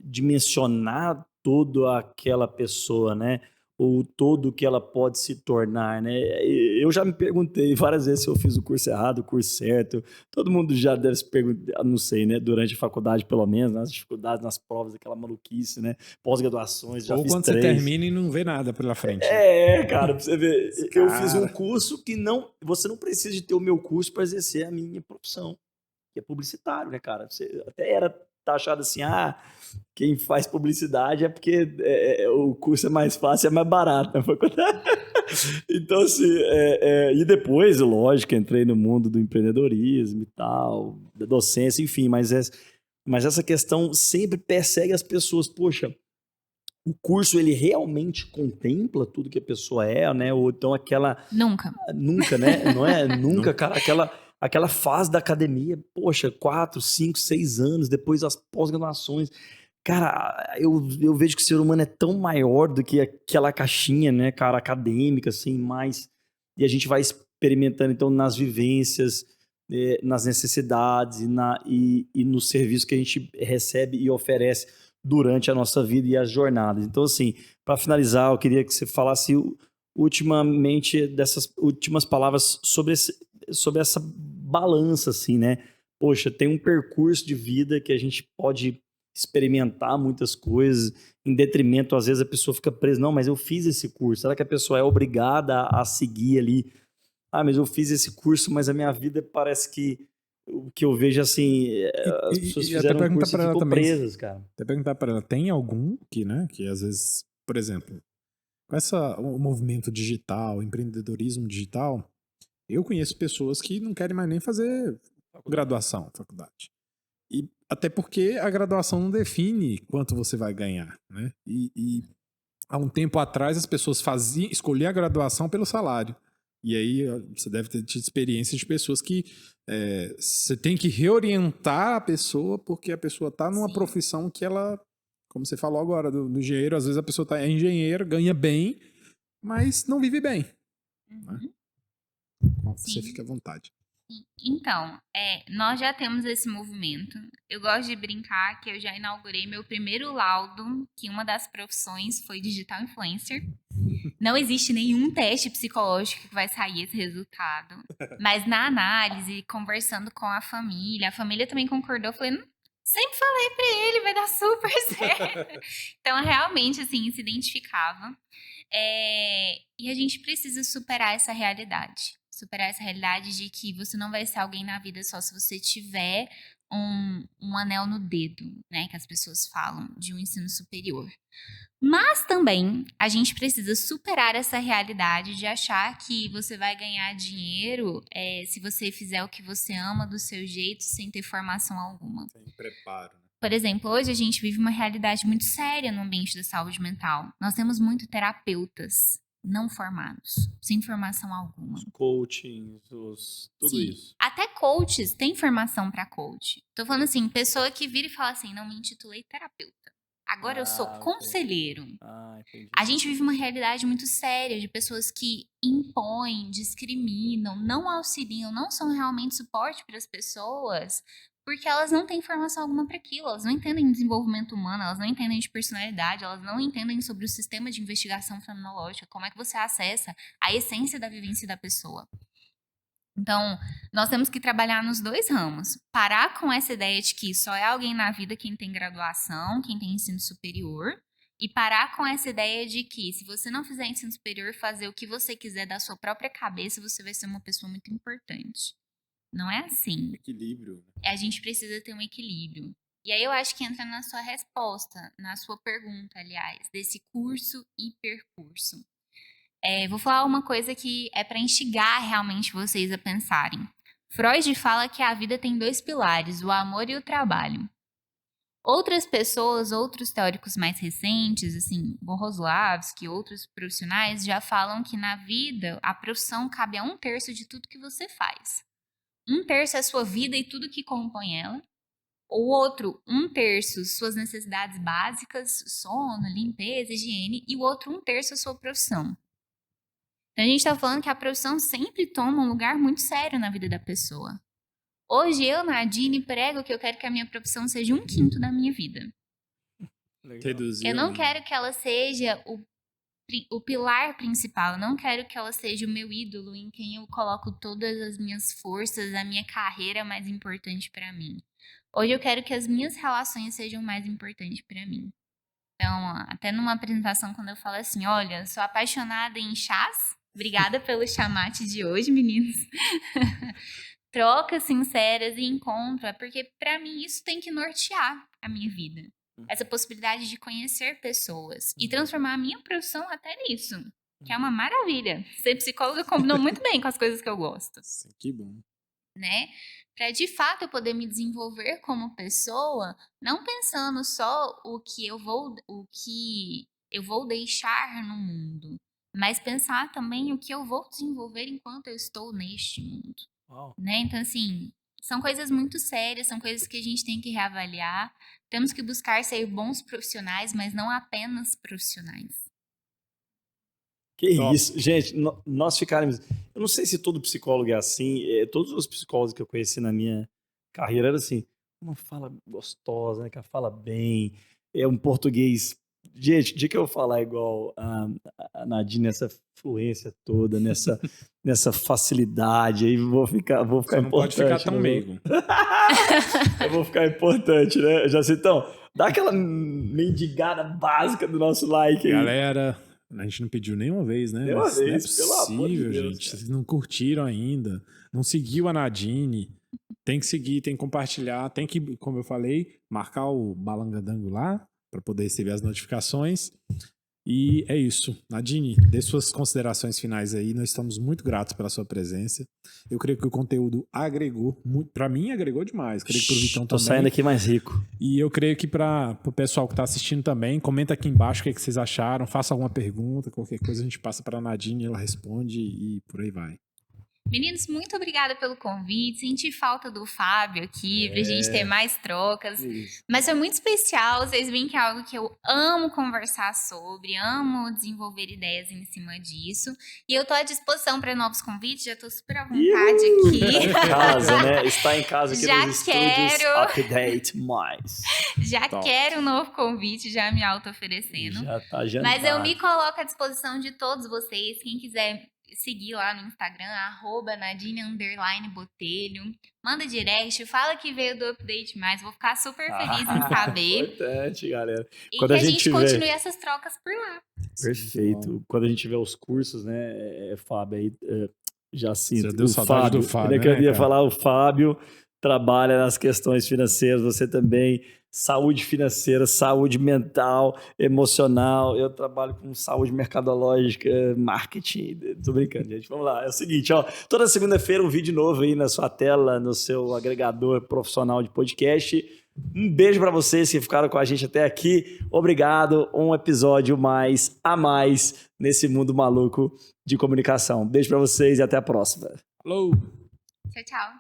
dimensionar toda aquela pessoa, né? Ou todo o que ela pode se tornar, né? Eu já me perguntei várias vezes se eu fiz o curso errado, o curso certo. Todo mundo já deve se perguntar, não sei, né? Durante a faculdade, pelo menos, nas dificuldades, nas provas, aquela maluquice, né? Pós-graduações, já Ou fiz quando 3. você termina e não vê nada pela frente. Cara, pra você ver. Eu fiz um curso que você não precisa de ter o meu curso para exercer a minha profissão, que é publicitário, né, cara? Você até era taxado assim, quem faz publicidade é porque o curso é mais fácil, é mais barato. Né? Então, assim, e depois, lógico, entrei no mundo do empreendedorismo e tal, da docência, enfim, mas essa questão sempre persegue as pessoas. Poxa, o curso, ele realmente contempla tudo que a pessoa é, né? Ou então Nunca, né? Não é nunca, cara, aquela fase da academia, poxa, 4, 5, 6 anos, depois as pós-graduações. Cara, eu vejo que o ser humano é tão maior do que aquela caixinha, né, cara, acadêmica, assim, mais... E a gente vai experimentando, então, nas vivências, nas necessidades e no serviço que a gente recebe e oferece durante a nossa vida e as jornadas. Então, assim, para finalizar, eu queria que você falasse ultimamente dessas últimas palavras sobre essa balança, assim, né? Poxa, tem um percurso de vida que a gente pode experimentar muitas coisas, em detrimento, às vezes a pessoa fica presa, não, mas eu fiz esse curso, será que a pessoa é obrigada a seguir ali? Ah, mas eu fiz esse curso, mas a minha vida parece que o que eu vejo assim, as pessoas E até fizeram um perguntar curso e para ela ficou também, presas, cara. até perguntar para ela, tem algum que, né, que às vezes, por exemplo, com o movimento digital, empreendedorismo digital, eu conheço pessoas que não querem mais nem fazer graduação, faculdade. E até porque a graduação não define quanto você vai ganhar, né? E há um tempo atrás as pessoas escolhiam a graduação pelo salário. E aí você deve ter tido experiência de pessoas que você tem que reorientar a pessoa porque a pessoa está numa profissão que ela, como você falou agora, do engenheiro, às vezes a pessoa é engenheiro, ganha bem, mas não vive bem. Né? Você fica à vontade. Então, nós já temos esse movimento. Eu gosto de brincar que eu já inaugurei meu primeiro laudo, que uma das profissões foi digital influencer. Não existe nenhum teste psicológico que vai sair esse resultado. Mas na análise, conversando com a família também concordou. Eu falei, sempre falei pra ele, vai dar super certo. Então, realmente, assim, se identificava. E a gente precisa superar essa realidade. Superar essa realidade de que você não vai ser alguém na vida só se você tiver um anel no dedo, né? Que as pessoas falam, de um ensino superior. Mas também a gente precisa superar essa realidade de achar que você vai ganhar dinheiro se você fizer o que você ama do seu jeito, sem ter formação alguma. Tem preparo, né? Por exemplo, hoje a gente vive uma realidade muito séria no ambiente da saúde mental. Nós temos muito terapeutas não formados, sem formação alguma. Os coachings, tudo Sim. isso. Até coaches têm formação para coach. Tô falando assim, pessoa que vira e fala assim, não me intitulei terapeuta. Agora eu sou conselheiro. Entendi. A gente vive uma realidade muito séria de pessoas que impõem, discriminam, não auxiliam, não são realmente suporte para as pessoas, porque elas não têm formação alguma para aquilo, elas não entendem desenvolvimento humano, elas não entendem de personalidade, elas não entendem sobre o sistema de investigação fenomenológica, como é que você acessa a essência da vivência da pessoa. Então, nós temos que trabalhar nos dois ramos. Parar com essa ideia de que só é alguém na vida quem tem graduação, quem tem ensino superior, e parar com essa ideia de que se você não fizer ensino superior, fazer o que você quiser da sua própria cabeça, você vai ser uma pessoa muito importante. Não é assim. Equilíbrio. A gente precisa ter um equilíbrio. E aí eu acho que entra na sua resposta, na sua pergunta, aliás, desse curso e percurso. Vou falar uma coisa que é para instigar realmente vocês a pensarem. Freud fala que a vida tem dois pilares, o amor e o trabalho. Outras pessoas, outros teóricos mais recentes, assim, Bohoslavsky, outros profissionais, já falam que na vida a profissão cabe a 1/3 de tudo que você faz. 1/3 é a sua vida e tudo que compõe ela. O outro, 1/3 suas necessidades básicas, sono, limpeza, higiene, e o outro 1/3 a sua profissão. Então, a gente está falando que a profissão sempre toma um lugar muito sério na vida da pessoa. Hoje, eu, Nadine, prego que eu quero que a minha profissão seja 1/5 da minha vida. Eu não quero que ela seja o pilar principal, eu não quero que ela seja o meu ídolo em quem eu coloco todas as minhas forças, a minha carreira mais importante para mim. Hoje eu quero que as minhas relações sejam mais importantes para mim. Então, até numa apresentação, quando eu falo assim, olha, sou apaixonada em chás, obrigada pelo chamate de hoje, meninos. Trocas sinceras e encontro, porque para mim isso tem que nortear a minha vida. Essa possibilidade de conhecer pessoas e transformar a minha profissão até nisso, que é uma maravilha. Ser psicóloga combinou muito bem com as coisas que eu gosto. Sim, que bom. Né? Para de fato eu poder me desenvolver como pessoa, não pensando só o que eu vou deixar no mundo, mas pensar também o que eu vou desenvolver enquanto eu estou neste mundo. Né? Então, assim, são coisas muito sérias, são coisas que a gente tem que reavaliar. Temos que buscar ser bons profissionais, mas não apenas profissionais. Que Top. isso. Gente, nós ficarmos... Eu não sei se todo psicólogo é assim. Todos os psicólogos que eu conheci na minha carreira eram assim, uma fala gostosa, né? Que fala bem. É um português... Gente, o dia que eu falar igual a Nadine, nessa fluência toda, nessa facilidade, aí vou ficar Só não pode importante. ficar tão né? meigo. Eu vou ficar importante, né? Já sei. Então, dá aquela mendigada básica do nosso like aí. Galera, a gente não pediu nenhuma vez, né? Nenhuma Mas não é vez, pelo amor de possível, Deus, gente. cara. Vocês não curtiram ainda. Não seguiu a Nadine. Tem que seguir, tem que compartilhar, tem que, como eu falei, marcar o balangadango lá para poder receber as notificações. E é isso. Nadine, dê suas considerações finais aí. Nós estamos muito gratos pela sua presença. Eu creio que o conteúdo agregou, para mim agregou demais. Creio que pro Vitão Tô também. saindo aqui mais rico. E eu creio que para o pessoal que está assistindo também, comenta aqui embaixo o que vocês acharam, faça alguma pergunta, qualquer coisa a gente passa para a Nadine, ela responde e por aí vai. Meninos, muito obrigada pelo convite. Senti falta do Fábio aqui, pra gente ter mais trocas. Isso. Mas foi muito especial. Vocês veem que é algo que eu amo conversar sobre, amo desenvolver ideias em cima disso. E eu tô à disposição para novos convites, já tô super à vontade aqui. Casa, né? Está em casa aqui Já nos estúdios quero. Update Mais. Já Top. quero um novo convite, já me auto-oferecendo. Já tá jantado. Mas eu me coloco à disposição de todos vocês. Quem quiser seguir lá no Instagram, @Nadine_Botelho. Manda direct, fala que veio do Update Mais. Vou ficar super feliz em saber. Importante, galera. E Quando que a a gente gente tiver- continue essas trocas por lá. Perfeito. Quando a gente tiver os cursos, né, Fábio, aí já sinto. Já deu o saudade do Fábio, né, que eu né, ia cara? falar, o Fábio trabalha nas questões financeiras, você também. Saúde financeira, saúde mental, emocional. Eu trabalho com saúde mercadológica, marketing. Tô brincando, gente. Vamos lá. É o seguinte, ó. Toda segunda-feira um vídeo novo aí na sua tela, no seu agregador profissional de podcast. Um beijo pra vocês que ficaram com a gente até aqui. Obrigado. Um episódio a mais nesse mundo maluco de comunicação. Beijo pra vocês e até a próxima. Falou! Tchau, tchau.